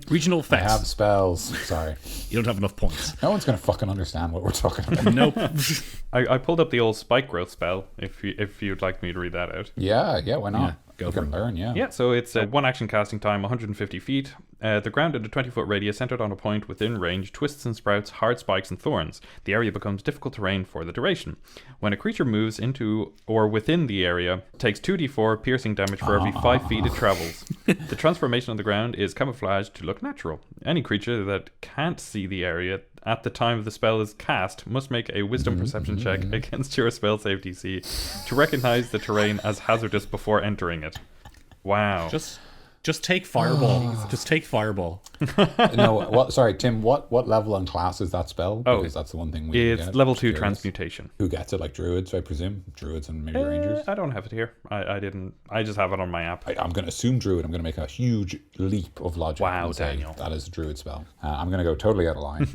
Regional effects. I have spells. Sorry. You don't have enough points. No one's going to fucking understand what we're talking about. Nope. I pulled up the old spike growth spell, if you'd like me to read that out. Yeah, why not? Yeah. Go for it. Learn, Yeah, so it's a 1 action casting time, 150 feet. The ground in a 20-foot radius centered on a point within range twists and sprouts hard spikes and thorns. The area becomes difficult terrain for the duration. When a creature moves into or within the area, it takes 2d4 piercing damage for every 5 feet it travels. The transformation on the ground is camouflaged to look natural. Any creature that can't see the area at the time the spell is cast must make a wisdom perception check against your spell save DC to recognize the terrain as hazardous before entering it. Wow. Just take fireball. Just take fireball. No, sorry, Tim, what level and class is that spell? Because that's the one thing we It's get. level 2 transmutation. Who gets it? Like druids, I presume? Druids and maybe rangers? I don't have it here. I didn't. I just have it on my app. I'm going to assume druid. I'm going to make a huge leap of logic. Wow, Daniel. That is a druid spell. I'm going to go totally out of line.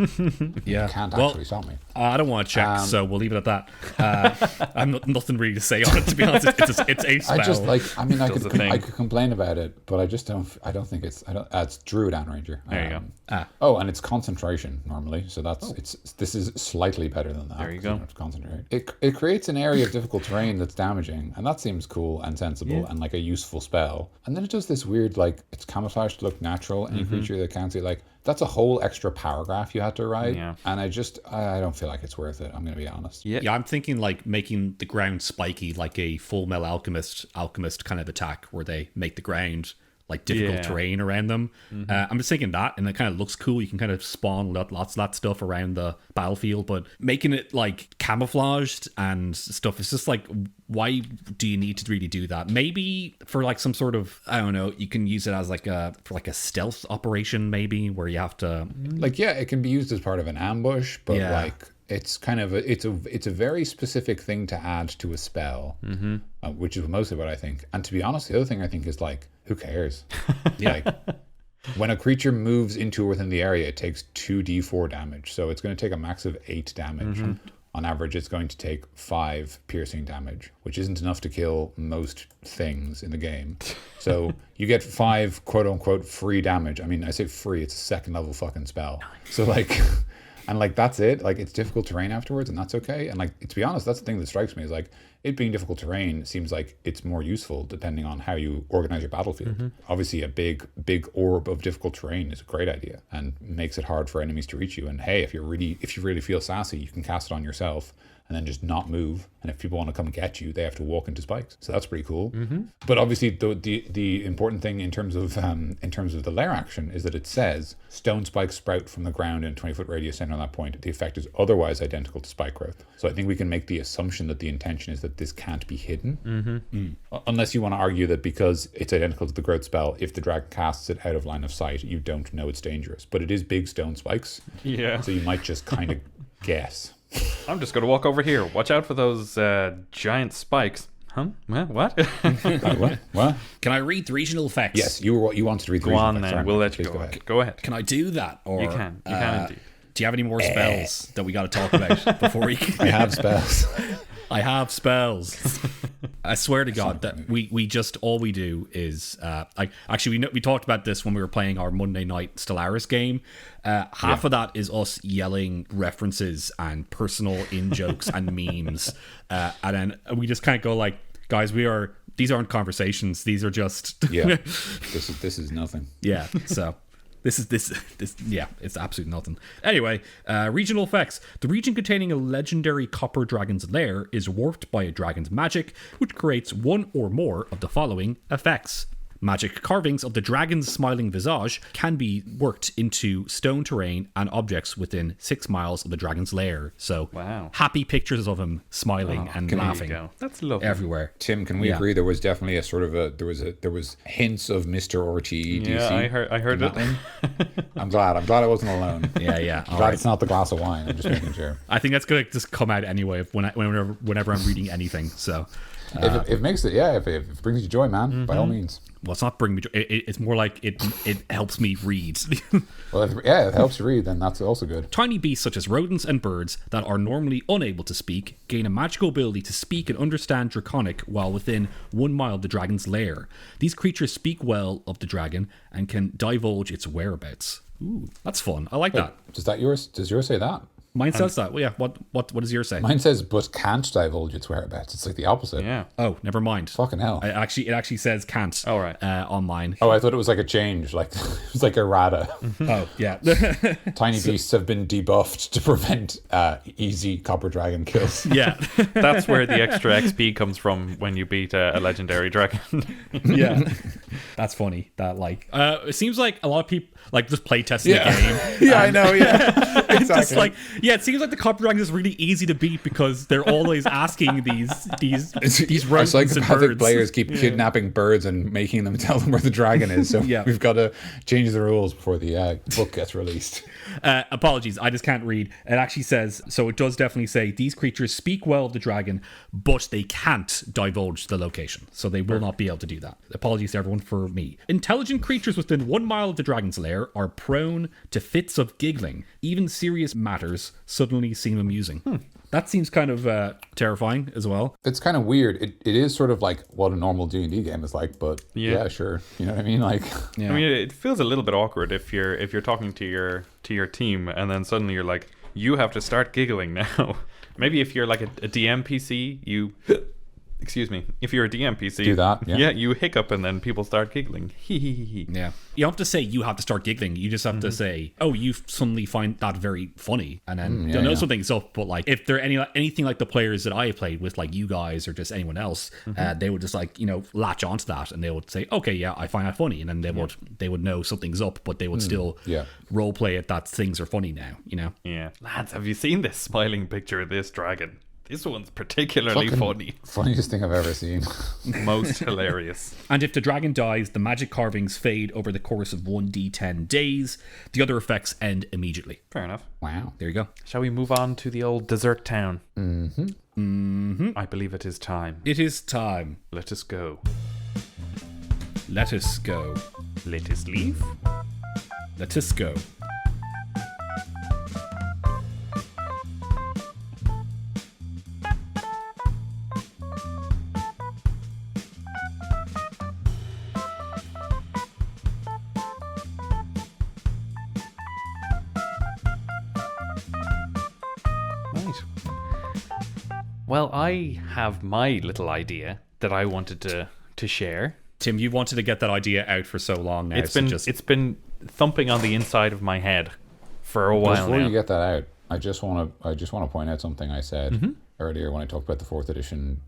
Yeah. You can't actually stop me. I don't want to check, so we'll leave it at that. I'm nothing really to say on it, to be honest. It's a spell. I could complain about it, but I don't think it's druid and ranger. There you go. Oh, and it's concentration normally, so this is slightly better than that. There you go. Concentrate. It creates an area of difficult terrain that's damaging, and that seems cool and sensible and like a useful spell. And then it does this weird, like, it's camouflaged to look natural. Any creature that can't see, like, that's a whole extra paragraph you had to write. Yeah. And I don't feel like it's worth it. I'm going to be honest. Yeah, I'm thinking like making the ground spiky, like a Full Metal Alchemist kind of attack, where they make the ground like difficult terrain around them. I'm just thinking that, and it kind of looks cool. You can kind of spawn lots of that stuff around the battlefield, but making it like camouflaged and stuff, it's just like, why do you need to really do that? Maybe for like some sort of, I don't know, you can use it as like a stealth operation, maybe, where you have to it can be used as part of an ambush, but like, it's kind of it's a very specific thing to add to a spell, which is mostly what I think. And to be honest, the other thing I think is like, who cares? Like, when a creature moves into or within the area, it takes 2d4 damage, so it's going to take a max of 8 damage. on average it's going to take 5 piercing damage, which isn't enough to kill most things in the game. So you get 5 quote unquote free damage. I mean, I say free, it's a 2nd level fucking spell. So like, and like that's it. Like it's difficult terrain afterwards, and that's okay. And like, to be honest, that's the thing that strikes me is like, it being difficult terrain seems like it's more useful depending on how you organize your battlefield. Obviously, a big orb of difficult terrain is a great idea and makes it hard for enemies to reach you. And hey, if you really feel sassy, you can cast it on yourself and then just not move. And if people want to come get you, they have to walk into spikes. So that's pretty cool. But obviously, the important thing in terms of the lair action is that it says stone spikes sprout from the ground in a 20-foot radius center on that point. The effect is otherwise identical to spike growth. So I think we can make the assumption that the intention is that this can't be hidden, unless you want to argue that because it's identical to the growth spell, if the dragon casts it out of line of sight, you don't know it's dangerous. But it is big stone spikes. Yeah. So you might just kind of guess. I'm just going to walk over here. Watch out for those giant spikes. Huh? What? What? Can I read the regional effects? Yes, you wanted to read the Go regional on effects. then. We'll let you go. Go ahead. Can I do that? Or You can indeed. Do you have any more spells that we got to talk about before we? I have spells. I have spells. I swear to God that we just all we do is we talked about this when we were playing our Monday night Stellaris game. Half of that is us yelling references and personal in jokes and memes, and then we just kind of go like, guys, these aren't conversations. These are just This is nothing. Yeah. So. This, it's absolutely nothing. Anyway, regional effects. The region containing a legendary copper dragon's lair is warped by a dragon's magic, which creates one or more of the following effects. Magic carvings of the dragon's smiling visage can be worked into stone terrain and objects within 6 miles of the dragon's lair. So, happy pictures of him smiling and laughing. That's lovely. Everywhere. Tim, can we agree there was definitely there was hints of Mr. RTE. Yeah, I heard it. I'm glad I wasn't alone. Yeah. I'm glad it's not the glass of wine. I'm just making sure. I think that's gonna just come out anyway whenever I'm reading anything. So. If it makes it, if it brings you joy, man, by all means. Well, it's not bringing me joy. It's more like it helps me read. Well, if it helps you read, then that's also good. Tiny beasts such as rodents and birds that are normally unable to speak gain a magical ability to speak and understand Draconic while within 1 mile of the dragon's lair. These creatures speak well of the dragon and can divulge its whereabouts. Ooh, that's fun. I like that. Does yours say that? Mine says that. Well, yeah. What does yours say? Mine says, but can't divulge its whereabouts. It's like the opposite. Yeah. Oh, never mind. Fucking hell. It actually says can't. All right. On mine. Oh, I thought it was like a change. Like it was like errata. Oh, yeah. Tiny beasts have been debuffed to prevent easy copper dragon kills. Yeah. That's where the extra XP comes from when you beat a legendary dragon. Yeah. That's funny. That it seems like a lot of people just play testing the game. Yeah, I know. Yeah. It's just it seems like the copper dragon is really easy to beat because they're always asking these rodents and psychopathic birds. players keep kidnapping birds and making them tell them where the dragon is. So we've got to change the rules before the book gets released. Apologies, I just can't read. It actually says, so it does definitely say these creatures speak well of the dragon, but they can't divulge the location. So they will not be able to do that. Apologies to everyone for me. Intelligent creatures within 1 mile of the dragon's lair are prone to fits of giggling. Even serious matters suddenly seem amusing. That seems kind of terrifying as well. It's kind of weird. It is sort of like what a normal D&D game is like, but yeah, sure. You know what I mean? Like, I mean, it feels a little bit awkward if you're talking to your team and then suddenly you're like, you have to start giggling now. Maybe if you're like a DM PC, you excuse me, if you're a DM PC, do that. Yeah, you hiccup and then people start giggling. Yeah. You don't have to say you have to start giggling. You just have to say, oh, you suddenly find that very funny. And then they'll know something's up. But like, if they're anything like the players that I have played with, like you guys or just anyone else, they would just latch onto that and they would say, okay, yeah, I find that funny. And then they would know something's up, but they would still role play it that things are funny now, you know? Yeah. Lads, have you seen this smiling picture of this dragon? This one's particularly funny. Funniest thing I've ever seen. Most hilarious. And if the dragon dies, the magic carvings fade over the course of 1d10 days. The other effects end immediately. Fair enough. Wow. There you go. Shall we move on to the old desert town? Mm-hmm. I believe it is time. It is time. Let us go. Let us go. Let us leave. Let us go. Right. Well, I have my little idea that I wanted to share. Tim, you wanted to get that idea out for so long now. It's been thumping on the inside of my head for a while Before now. you get that out, I just want to point out something I said earlier when I talked about the 4th edition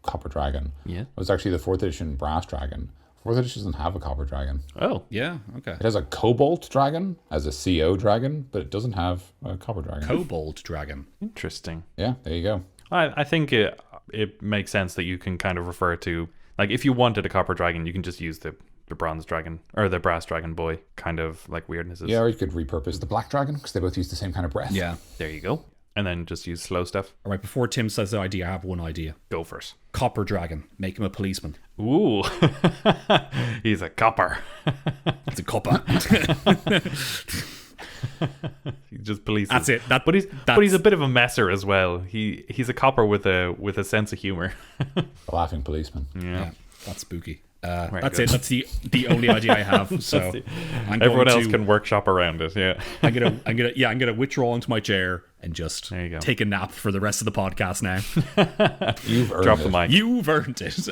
Copper Dragon. Yeah. It was actually the 4th edition Brass Dragon. 4th edition doesn't have a Copper Dragon. Oh. Yeah, okay. It has a Cobalt Dragon as a CO Dragon, but it doesn't have a Copper Dragon. Cobalt Dragon. Interesting. Yeah, there you go. I think it makes sense that you can kind of refer to, like, if you wanted a Copper Dragon, you can just use the Bronze Dragon or the Brass Dragon boy kind of like weirdnesses. Yeah, or you could repurpose the Black Dragon because they both use the same kind of breath. Yeah. There you go. And then just use slow stuff. All right, before Tim says the idea, I have one idea. Go for it. Copper Dragon. Make him a policeman. Ooh. He's a copper. It's a copper. He just polices. That's it. But he's a bit of a messer as well. He's a copper with a sense of humor. The laughing policeman. Yeah, that's spooky. Very That's good. it. That's the only idea I have. So Everyone else can workshop around it. Yeah. I'm gonna withdraw into my chair and just There you go. take a nap for the rest of the podcast now. You've earned Drop it. the mic. You've earned it.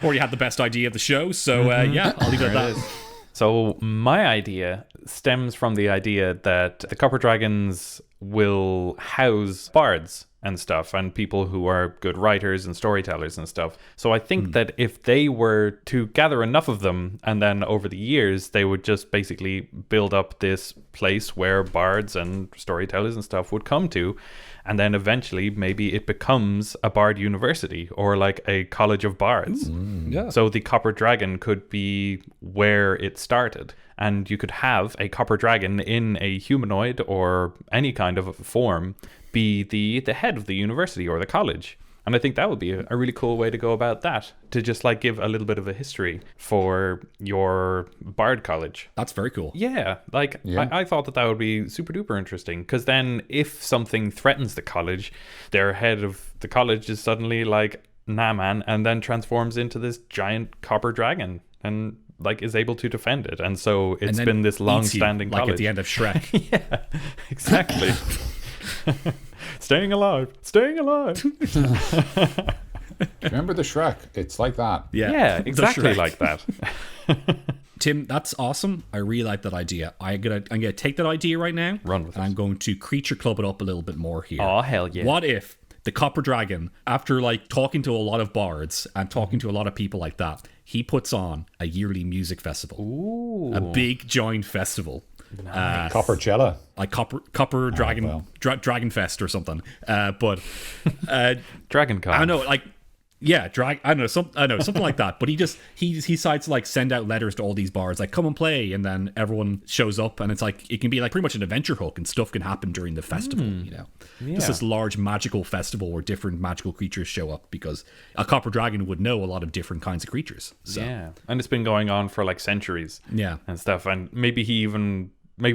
Already had the best idea of the show, so yeah, I'll leave it at that. So my idea stems from the idea that the Copper Dragons will house bards and stuff and people who are good writers and storytellers and stuff. So I think that if they were to gather enough of them and then over the years they would just basically build up this place where bards and storytellers and stuff would come to, and then eventually maybe it becomes a bard university or like a college of bards. Yeah. So the Copper Dragon could be where it started. And you could have a Copper Dragon in a humanoid or any kind of form be the head of the university or the college. And I think that would be a really cool way to go about that, to just like give a little bit of a history for your bard college. That's very cool. Yeah, like I thought that would be super duper interesting, because then if something threatens the college, their head of the college is suddenly like, nah man, and then transforms into this giant Copper Dragon and like is able to defend it. And so it's been this long-standing college. Like at the end of Shrek. Yeah, exactly. Staying alive. Remember the Shrek? It's like that. Yeah, the exactly Shrek. like that. Tim, that's awesome. I really like that idea. I'm gonna take that idea right now. Run with it. I'm going to creature club it up a little bit more here. Oh, hell yeah. What if the Copper Dragon, after like talking to a lot of bards and talking to a lot of people like that, he puts on a yearly music festival. Ooh. A big joint festival. Coppercella. Like Copper Dragon well. Dragon Fest or something. But Dragon Con. I don't know, like yeah, something like that. But he decides to like send out letters to all these bards, like come and play, and then everyone shows up, and it's like it can be like pretty much an adventure hook, and stuff can happen during the festival. You know, just this large magical festival where different magical creatures show up, because a Copper Dragon would know a lot of different kinds of creatures. So. Yeah, and it's been going on for like centuries. Yeah. And stuff, and maybe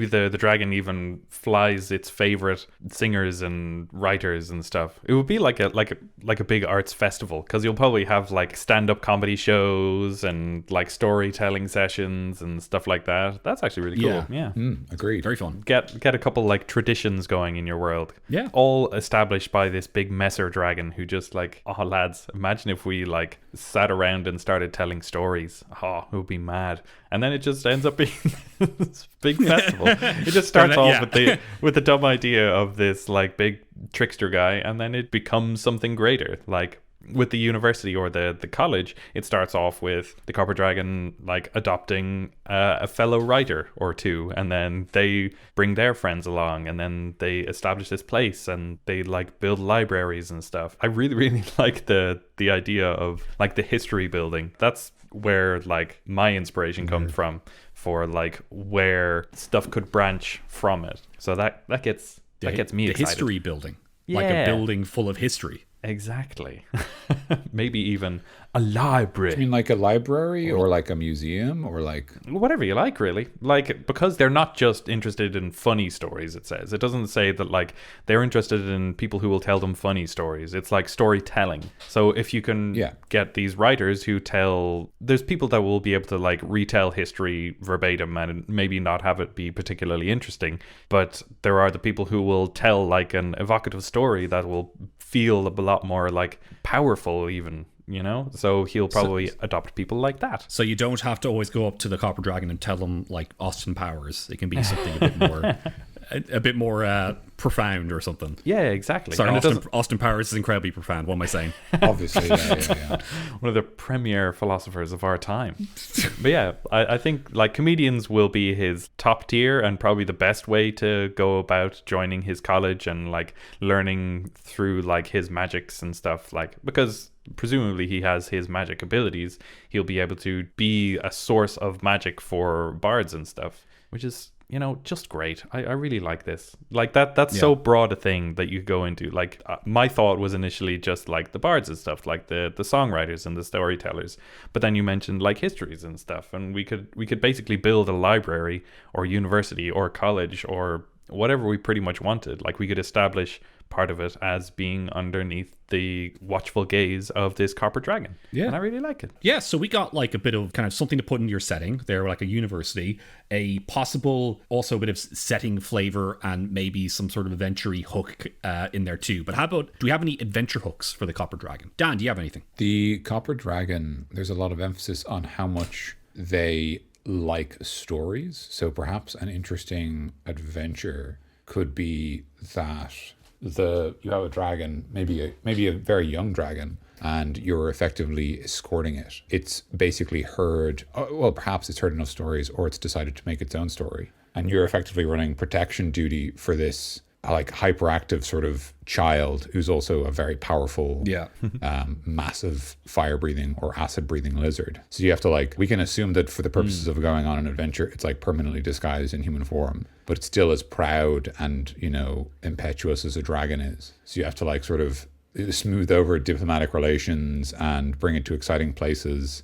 the dragon even flies its favorite singers and writers and stuff. It would be like a big arts festival, because you'll probably have like stand-up comedy shows and like storytelling sessions and stuff like that. That's actually really cool. Yeah. Agreed. Very fun. Get a couple like traditions going in your world. Yeah. All established by this big messer dragon who just like, oh lads, imagine if we like sat around and started telling stories. Oh, it would be mad. And then it just ends up being this big festival. It just starts off with the dumb idea of this like big trickster guy, and then it becomes something greater. Like with the university or the college, it starts off with the Copper Dragon like adopting a fellow writer or two, and then they bring their friends along, and then they establish this place, and they like build libraries and stuff. I really, really like the idea of like the history building. That's where like my inspiration comes from for like where stuff could branch from it. So that gets me the excited. history building, like a Yeah. building full of history. Exactly. Maybe even a library. I mean, like a library or like a museum or like Whatever you like, really. Like, because they're not just interested in funny stories, it says. It doesn't say that, like, they're interested in people who will tell them funny stories. It's like storytelling. So if you can get these writers who tell... There's people that will be able to, like, retell history verbatim and maybe not have it be particularly interesting. But there are the people who will tell, like, an evocative story that will feel a lot more, like, powerful even. You know, so he'll probably adopt people like that. So you don't have to always go up to the Copper Dragon and tell them like Austin Powers. It can be something a bit more profound or something. Yeah, exactly. Sorry, Austin Powers is incredibly profound. What am I saying? Obviously, yeah. One of the premier philosophers of our time. But yeah, I think like comedians will be his top tier and probably the best way to go about joining his college and like learning through like his magics and stuff. Like because presumably he has his magic abilities, he'll be able to be a source of magic for bards and stuff, which is, you know, just great. I really like this. Like that's so broad a thing that you go into. Like my thought was initially just like the bards and stuff, like the songwriters and the storytellers. But then you mentioned like histories and stuff, and we could basically build a library or university or college or whatever we pretty much wanted. Like we could establish part of it as being underneath the watchful gaze of this copper dragon. Yeah. And I really like it. Yeah, so we got like a bit of kind of something to put in your setting there, like a university, a possible also a bit of setting flavor and maybe some sort of adventure-y hook in there too. But how about, do we have any adventure hooks for the copper dragon? Dan, do you have anything? The copper dragon, there's a lot of emphasis on how much they like stories. So perhaps an interesting adventure could be that you have a dragon, maybe a very young dragon, and you're effectively escorting it. It's basically heard, well, perhaps it's heard enough stories, or it's decided to make its own story, and you're effectively running protection duty for this like hyperactive sort of child who's also a very powerful massive fire breathing or acid breathing lizard. So you have to like, we can assume that for the purposes of going on an adventure, it's like permanently disguised in human form, but it's still as proud and, you know, impetuous as a dragon is. So you have to like sort of smooth over diplomatic relations and bring it to exciting places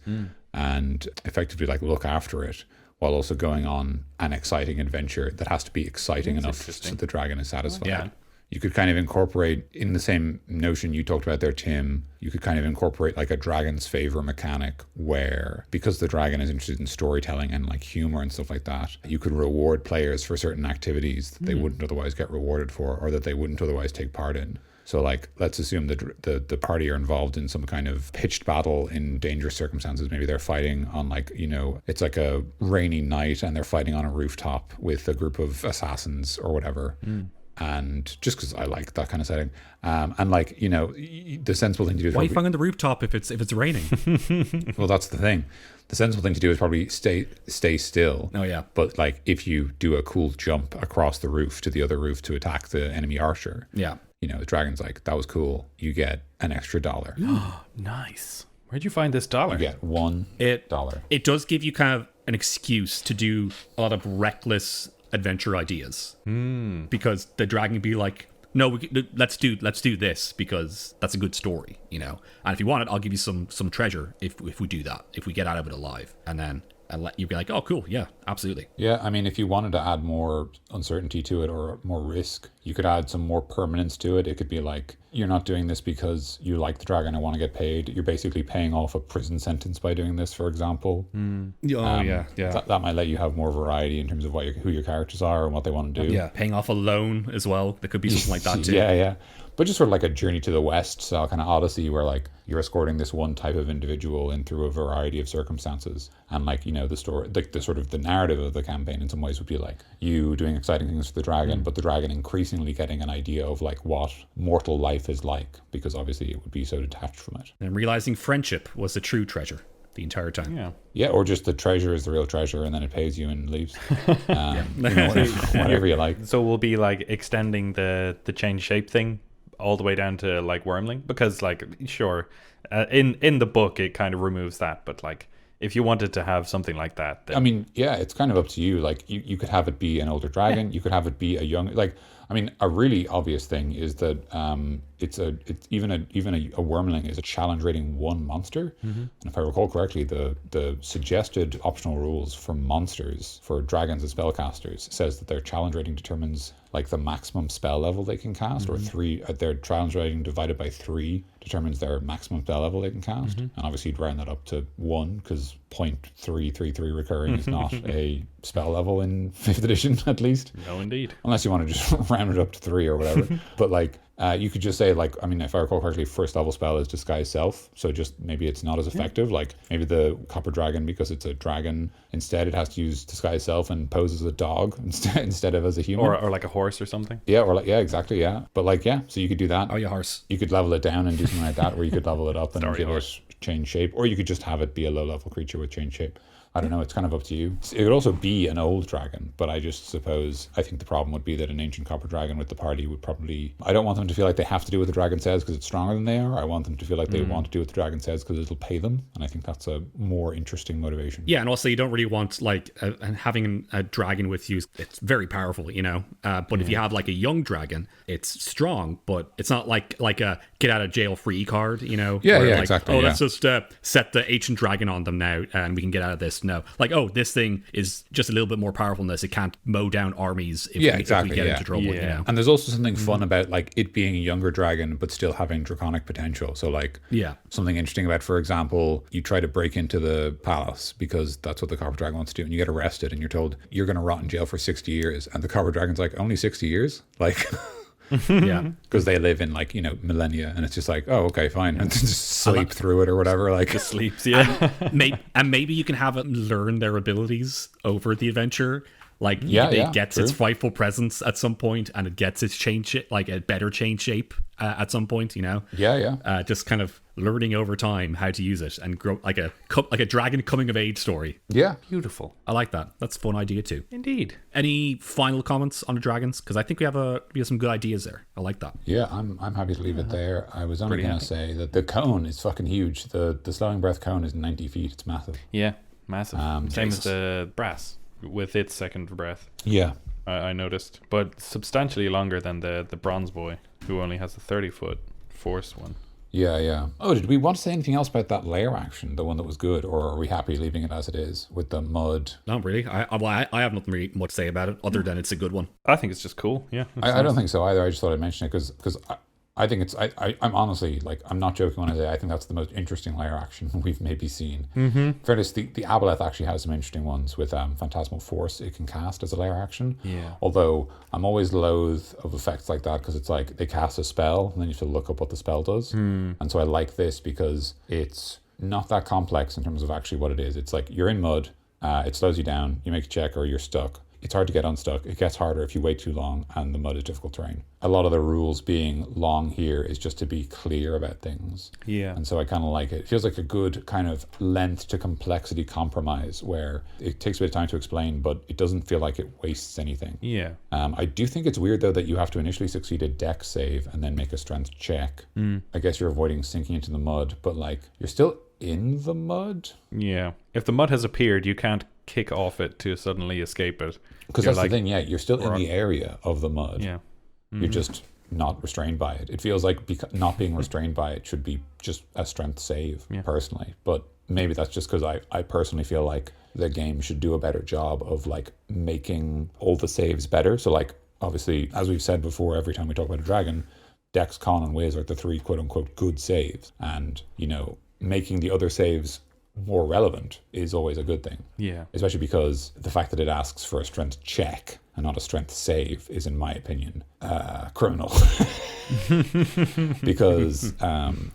and effectively like look after it, while also going on an exciting adventure that has to be exciting enough so the dragon is satisfied. Yeah. You could kind of incorporate, in the same notion you talked about there, Tim, you could kind of incorporate like a dragon's favor mechanic where, because the dragon is interested in storytelling and like humor and stuff like that, you could reward players for certain activities that they wouldn't otherwise get rewarded for, or that they wouldn't otherwise take part in. So like, let's assume that the party are involved in some kind of pitched battle in dangerous circumstances. Maybe they're fighting on like, you know, it's like a rainy night and they're fighting on a rooftop with a group of assassins or whatever. And just because I like that kind of setting. And like, you know, the sensible thing to do is... Why are you fighting on the rooftop if it's raining? Well, that's the thing. The sensible thing to do is probably stay still. Oh, yeah. But like, if you do a cool jump across the roof to the other roof to attack the enemy archer... Yeah. You know, the dragon's like, that was cool. You get an extra $1. Nice. Where'd you find this dollar? You get $1. It does give you kind of an excuse to do a lot of reckless adventure ideas. Because the dragon be like, no, let's do this because that's a good story, you know. And if you want it, I'll give you some treasure if we do that, if we get out of it alive. And then let you be like, oh, cool, yeah, absolutely. Yeah, I mean, if you wanted to add more uncertainty to it or more risk, you could add some more permanence to it. It could be like, you're not doing this because you like the dragon and want to get paid. You're basically paying off a prison sentence by doing this, for example. Yeah. That might let you have more variety in terms of who your characters are and what they want to do. Yeah, paying off a loan as well. There could be something like that too. Yeah. But just sort of like a journey to the west style kind of Odyssey where like you're escorting this one type of individual in through a variety of circumstances. And like, you know, the story, like the sort of the narrative of the campaign in some ways would be like you doing exciting things for the dragon, but the dragon increasingly getting an idea of like what mortal life is like, because obviously it would be so detached from it. And realizing friendship was the true treasure the entire time. Yeah, or just the treasure is the real treasure and then it pays you and leaves. You know, whatever you like. So we'll be like extending the change shape thing all the way down to like wormling, because like sure in the book it kind of removes that, but like if you wanted to have something like that, then... I mean, yeah, it's kind of up to you. Like you could have it be an older dragon, you could have it be a young, like, I mean, a really obvious thing is that it's even a wormling is a challenge rating 1 monster. And if I recall correctly, the suggested optional rules for monsters for dragons and spellcasters says that their challenge rating determines like the maximum spell level they can cast, or their challenge rating divided by 3 determines their maximum spell level they can cast. And obviously you'd round that up to 1 because 0.333 recurring is not a spell level in 5th edition, at least. No, indeed. Unless you want to just round it up to 3 or whatever. But like, you could just say, like, I mean, if I recall correctly, first level spell is Disguise Self, so just maybe it's not as effective. Like maybe the Copper Dragon, because it's a dragon, instead it has to use Disguise Self and pose as a dog instead of as a human, or like a horse or something. Yeah, or like, yeah, exactly, yeah. But like, yeah, so you could do that. Oh, yeah, horse. You could level it down and do something like that, or you could level it up and give it change shape, or you could just have it be a low level creature with change shape. I don't know, it's kind of up to you. It could also be an old dragon, but I think the problem would be that an ancient copper dragon with the party would probably, I don't want them to feel like they have to do what the dragon says because it's stronger than they are. I want them to feel like they want to do what the dragon says because it'll pay them, and I think that's a more interesting motivation. Yeah, and also you don't really want like having a dragon with you, it's very powerful, you know, but if you have like a young dragon, it's strong, but it's not like a get out of jail free card, you know. Exactly. Let's just set the ancient dragon on them now and we can get out of this. No, like, oh, this thing is just a little bit more powerful than this. It can't mow down armies if we get into trouble. You know? And there's also something fun about like it being a younger dragon but still having draconic potential. So like, something interesting about, for example, you try to break into the palace because that's what the copper dragon wants to do, and you get arrested and you're told you're going to rot in jail for 60 years, and the copper dragon's like, only 60 years, like. Because they live in like, you know, millennia, and it's just like, oh, okay, fine, and just sleep through it or whatever, like just sleeps. And maybe you can have it learn their abilities over the adventure, like it gets its frightful presence at some point, and it gets its change, like a better change shape at some point, you know. Just kind of learning over time how to use it and grow like a dragon coming of age story. Beautiful. I like that. That's a fun idea too. Indeed. Any final comments on the dragons? Because I think we have some good ideas there. I like that. Yeah, I'm happy to leave it there. I was only going to say that the cone is fucking huge. The slowing breath cone is 90 feet. It's massive. Yeah, massive. Same as the brass with its second breath. Yeah. I noticed, but substantially longer than the bronze boy, who only has a 30-foot force one. Yeah. Oh, did we want to say anything else about that layer action, the one that was good, or are we happy leaving it as it is with the mud? Not really. I have nothing really much to say about it other than it's a good one. I think it's just cool. Yeah. I don't think so either. I just thought I'd mention it because I think it's, I'm honestly, like, I'm not joking when I say I think that's the most interesting layer action we've maybe seen. Fairness, the Aboleth actually has some interesting ones with Phantasmal Force it can cast as a layer action. Yeah. Although I'm always loath of effects like that because it's like they cast a spell and then you have to look up what the spell does. And so I like this because it's not that complex in terms of actually what it is. It's like you're in mud, it slows you down, you make a check, or you're stuck. It's hard to get unstuck. It gets harder if you wait too long, and the mud is difficult terrain. A lot of the rules being long here is just to be clear about things. Yeah. And so I kind of like it. It feels like a good kind of length to complexity compromise where it takes a bit of time to explain, but it doesn't feel like it wastes anything. Yeah. I do think it's weird, though, that you have to initially succeed a dex save and then make a strength check. I guess you're avoiding sinking into the mud, but like you're still in the mud. Yeah. If the mud has appeared, you can't kick off it to suddenly escape it. Because that's like, the thing, you're still in the area of the mud. Yeah. You're just not restrained by it. It feels like not being restrained by it should be just a strength save, personally. But maybe that's just because I personally feel like the game should do a better job of like making all the saves better. So like, obviously, as we've said before, every time we talk about a dragon, Dex, Con, and Wiz are the 3 quote-unquote good saves. And, you know, making the other saves more relevant is always a good thing. Yeah. Especially because the fact that it asks for a strength check and not a strength save is, in my opinion, criminal. Because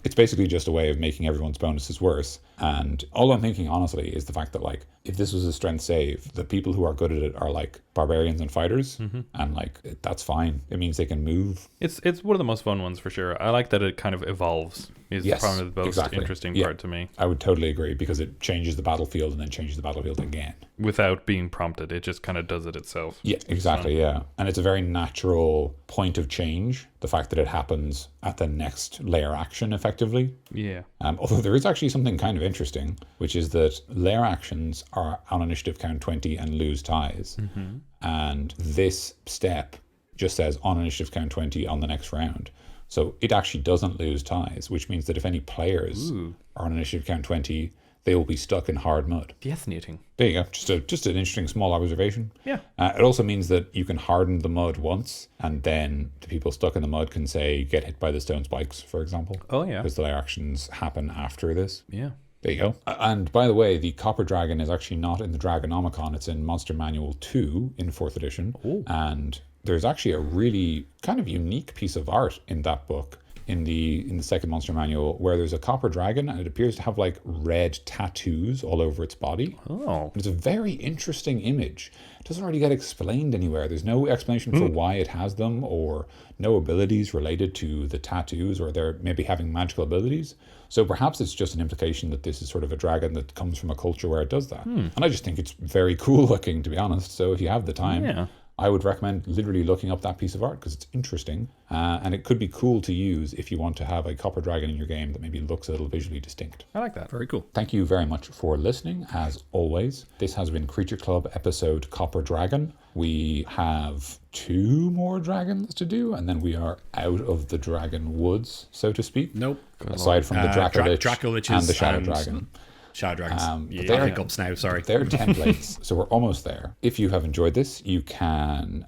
it's basically just a way of making everyone's bonuses worse. And all I'm thinking, honestly, is the fact that, like, if this was a strength save, the people who are good at it are, like, barbarians and fighters. And, like, that's fine. It means they can move. It's one of the most fun ones, for sure. I like that it kind of evolves. Is probably the most interesting part to me. I would totally agree, because it changes the battlefield and then changes the battlefield again. Without being prompted. It just kind of does it itself. Yeah, exactly, yeah. And it's a very natural point of change, the fact that it happens at the next layer action, effectively. Yeah. Although there is actually something kind of interesting, which is that layer actions are on initiative count 20 and lose ties. And this step just says on initiative count 20 on the next round. So it actually doesn't lose ties, which means that if any players are on initiative count 20, they will be stuck in hard mud. Fascinating. There you go. Just an interesting small observation. Yeah. It also means that you can harden the mud once, and then the people stuck in the mud can, say, get hit by the stone spikes, for example. Oh, yeah. Because the layer actions happen after this. Yeah. There you go. And by the way, the Copper Dragon is actually not in the Dragonomicon. It's in Monster Manual 2 in 4th edition. Ooh. And there's actually a really kind of unique piece of art in that book, in the second Monster Manual, where there's a copper dragon and it appears to have like red tattoos all over its body. Oh. It's a very interesting image. It doesn't really get explained anywhere. There's no explanation for why it has them, or no abilities related to the tattoos, or they're maybe having magical abilities. So perhaps it's just an implication that this is sort of a dragon that comes from a culture where it does that. And I just think it's very cool looking, to be honest. So if you have the time, I would recommend literally looking up that piece of art because it's interesting, and it could be cool to use if you want to have a copper dragon in your game that maybe looks a little visually distinct. I like that. Very cool. Thank you very much for listening, as always. This has been Creature Club episode Copper Dragon. We have 2 more dragons to do, and then we are out of the dragon woods, so to speak. Nope. Aside from the Dracolich Dracoliches and the Shadow Dragon. Shadow Dragons. They're hiccups now, sorry. They're templates, so we're almost there. If you have enjoyed this, you can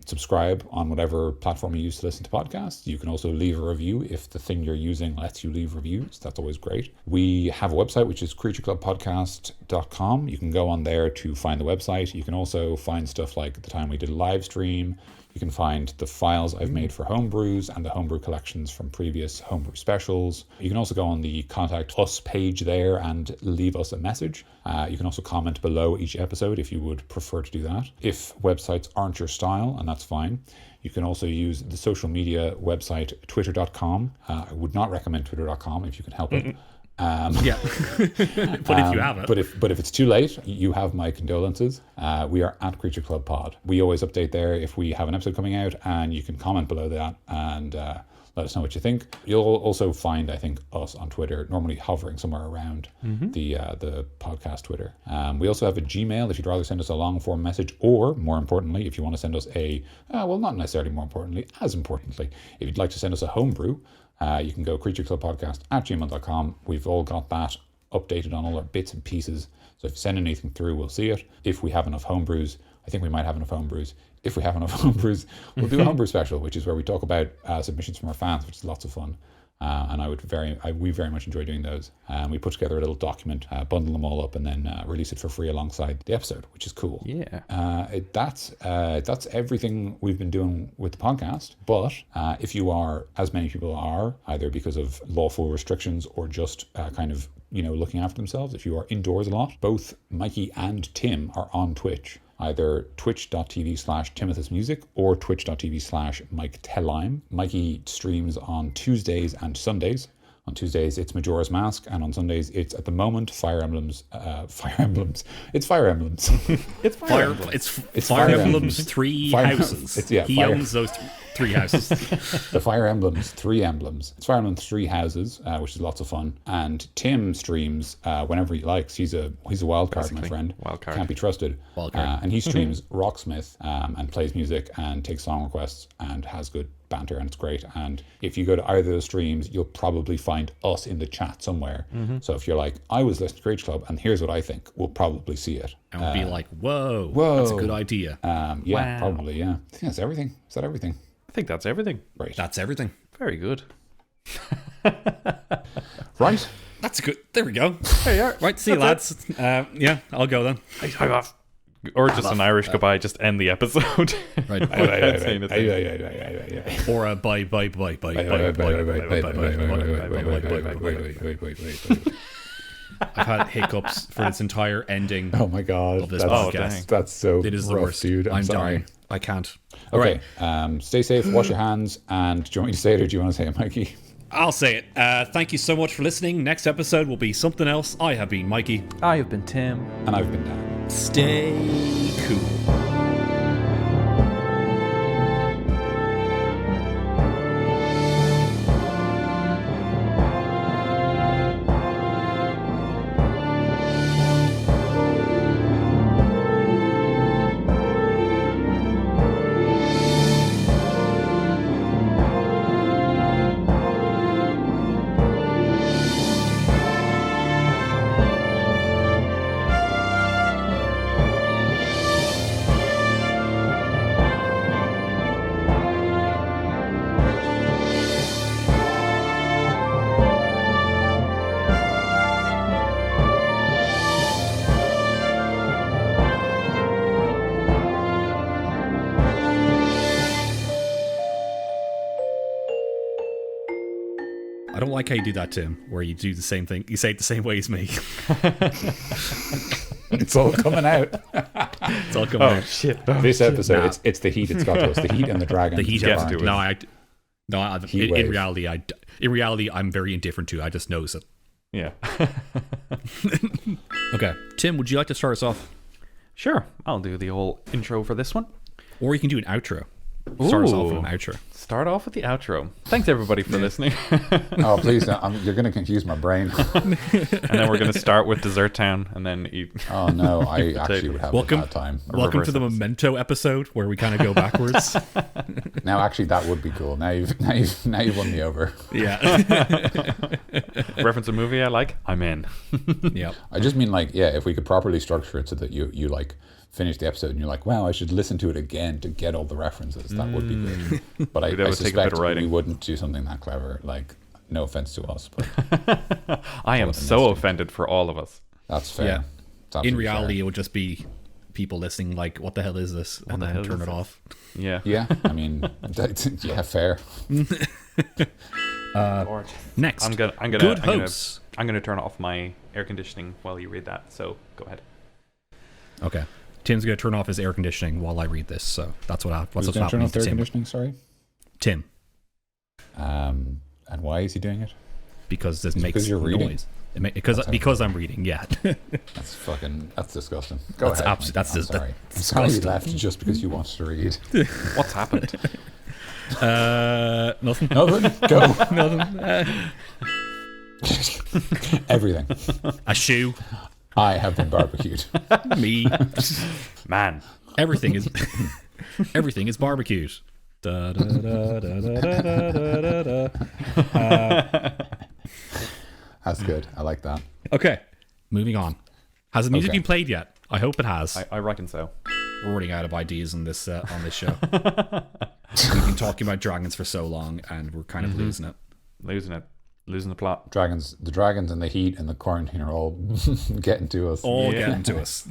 subscribe on whatever platform you use to listen to podcasts. You can also leave a review if the thing you're using lets you leave reviews. That's always great. We have a website, which is creatureclubpodcast.com. You can go on there to find the website. You can also find stuff like the time we did a live stream. You can find the files I've made for homebrews and the homebrew collections from previous homebrew specials. You can also go on the Contact Us page there and leave us a message. You can also comment below each episode if you would prefer to do that. If websites aren't your style, and that's fine, you can also use the social media website, twitter.com. I would not recommend twitter.com if you can help it. But if you have it. But if it's too late, you have my condolences. We are at Creature Club Pod. We always update there if we have an episode coming out, and you can comment below that and let us know what you think. You'll also find, I think, us on Twitter, normally hovering somewhere around the podcast Twitter. We also have a Gmail if you'd rather send us a long form message, or more importantly, if you want to send us not necessarily more importantly, as importantly, if you'd like to send us a homebrew, you can go creatureclubpodcast@gmail.com. We've all got that updated on all our bits and pieces. So if you send anything through, we'll see it. If we have enough homebrews, I think we might have enough homebrews. If we have enough homebrews, we'll do a homebrew special, which is where we talk about submissions from our fans, which is lots of fun. And we very much enjoy doing those. We put together a little document, bundle them all up, and then release it for free alongside the episode, which is cool. Yeah. That's everything we've been doing with the podcast. But if you are, as many people are, either because of lawful restrictions or just looking after themselves, if you are indoors a lot, both Mikey and Tim are on Twitch. Either twitch.tv/Timothy'sMusic or twitch.tv/MikeTellime. Mikey streams on Tuesdays and Sundays. On Tuesdays, it's Majora's Mask, and on Sundays, it's at the moment Fire Emblems. Fire Emblems. It's Fire Emblems. It's Fire Emblems 3 houses. He owns those 3 houses. The Fire Emblems 3 emblems. It's Fire Emblem 3 houses, which is lots of fun. And Tim streams whenever he likes. He's a wild card, my friend. Wild card. Can't be trusted. Wild card. And he streams Rocksmith and plays music and takes song requests and has good banter, and it's great. And if you go to either of those streams, you'll probably find us in the chat somewhere. So if you're like, I was listening to Creature Club and here's what I think, we'll probably see it. And we'll be like, whoa, that's a good idea. Wow. Probably, yeah. I think that's everything. Is that everything? I think that's everything. Right. That's everything. Very good. Right. That's good. There we go. There you are. Right, see you, lads. Yeah, I'll go then. Or just an Irish goodbye, just end the episode. Right. Or a bye. I've had hiccups for this entire ending. Oh my god. Of this podcast. That's so it is rough, the worst, dude. I'm sorry. dying. I can't. Okay. Right. Stay safe, wash your hands, and do you want me to say it or do you want to say it, Mikey? I'll say it. Thank you so much for listening. Next episode will be something else. I have been Mikey. I have been Tim. And I've been Dan. Stay cool. don't like how you do that, Tim, where you do the same thing. You say it the same way as me. It's all coming out. It's all coming out. Shit. This episode, it's the heat. It's got to us. The heat and the dragon. The heat Yes, has do to. it. In reality, I'm very indifferent to it. I just notice it. Yeah. Okay. Tim, would you like to start us off? Sure. I'll do the whole intro for this one. Or you can do an outro. Start us off with an outro. Start off with the outro. Thanks everybody for listening. Oh, please, you're going to confuse my brain. And then we're going to start with Dessert Town and then eat. Oh, no, I actually would have a bad time. Welcome to the Memento episode where we kind of go backwards. Now, actually, that would be cool. Now you've won me over. Yeah. Reference a movie I like, I'm in. Yeah. I just mean, like, yeah, if we could properly structure it so that you like finish the episode and you're like, wow, I should listen to it again to get all the references. That would be great. But I suspect we wouldn't do something that clever. Like, no offense to us, but I am so offended for all of us. That's fair. Yeah. In reality, fair. It would just be people listening like, what the hell is this? And then turn it off. Yeah. Yeah, I mean, yeah, fair. Next, I'm gonna turn off my air conditioning while you read that. So go ahead. Okay. Tim's going to turn off his air conditioning while I read this. So that's what's Who's happening turn off to air Tim. conditioning, sorry? Tim. And why is he doing it? Because this makes because you're reading? noise. Because I'm reading, yeah. That's disgusting. Go ahead. That's sorry. I'm sorry you left just because you wanted to read. What's happened? Nothing. Nothing. Go. Nothing. Everything. A shoe. I have been barbecued. Me. Man. Everything is barbecued. Da, da, da, da, da, da, da, da. That's good. I like that. Okay, moving on. Has the music been played yet? I hope it has. I reckon so. We're running out of ideas on this show. We've been talking about dragons for so long, and we're kind of losing it. Losing the plot. The dragons and the heat and the quarantine are all getting to us. Getting to us.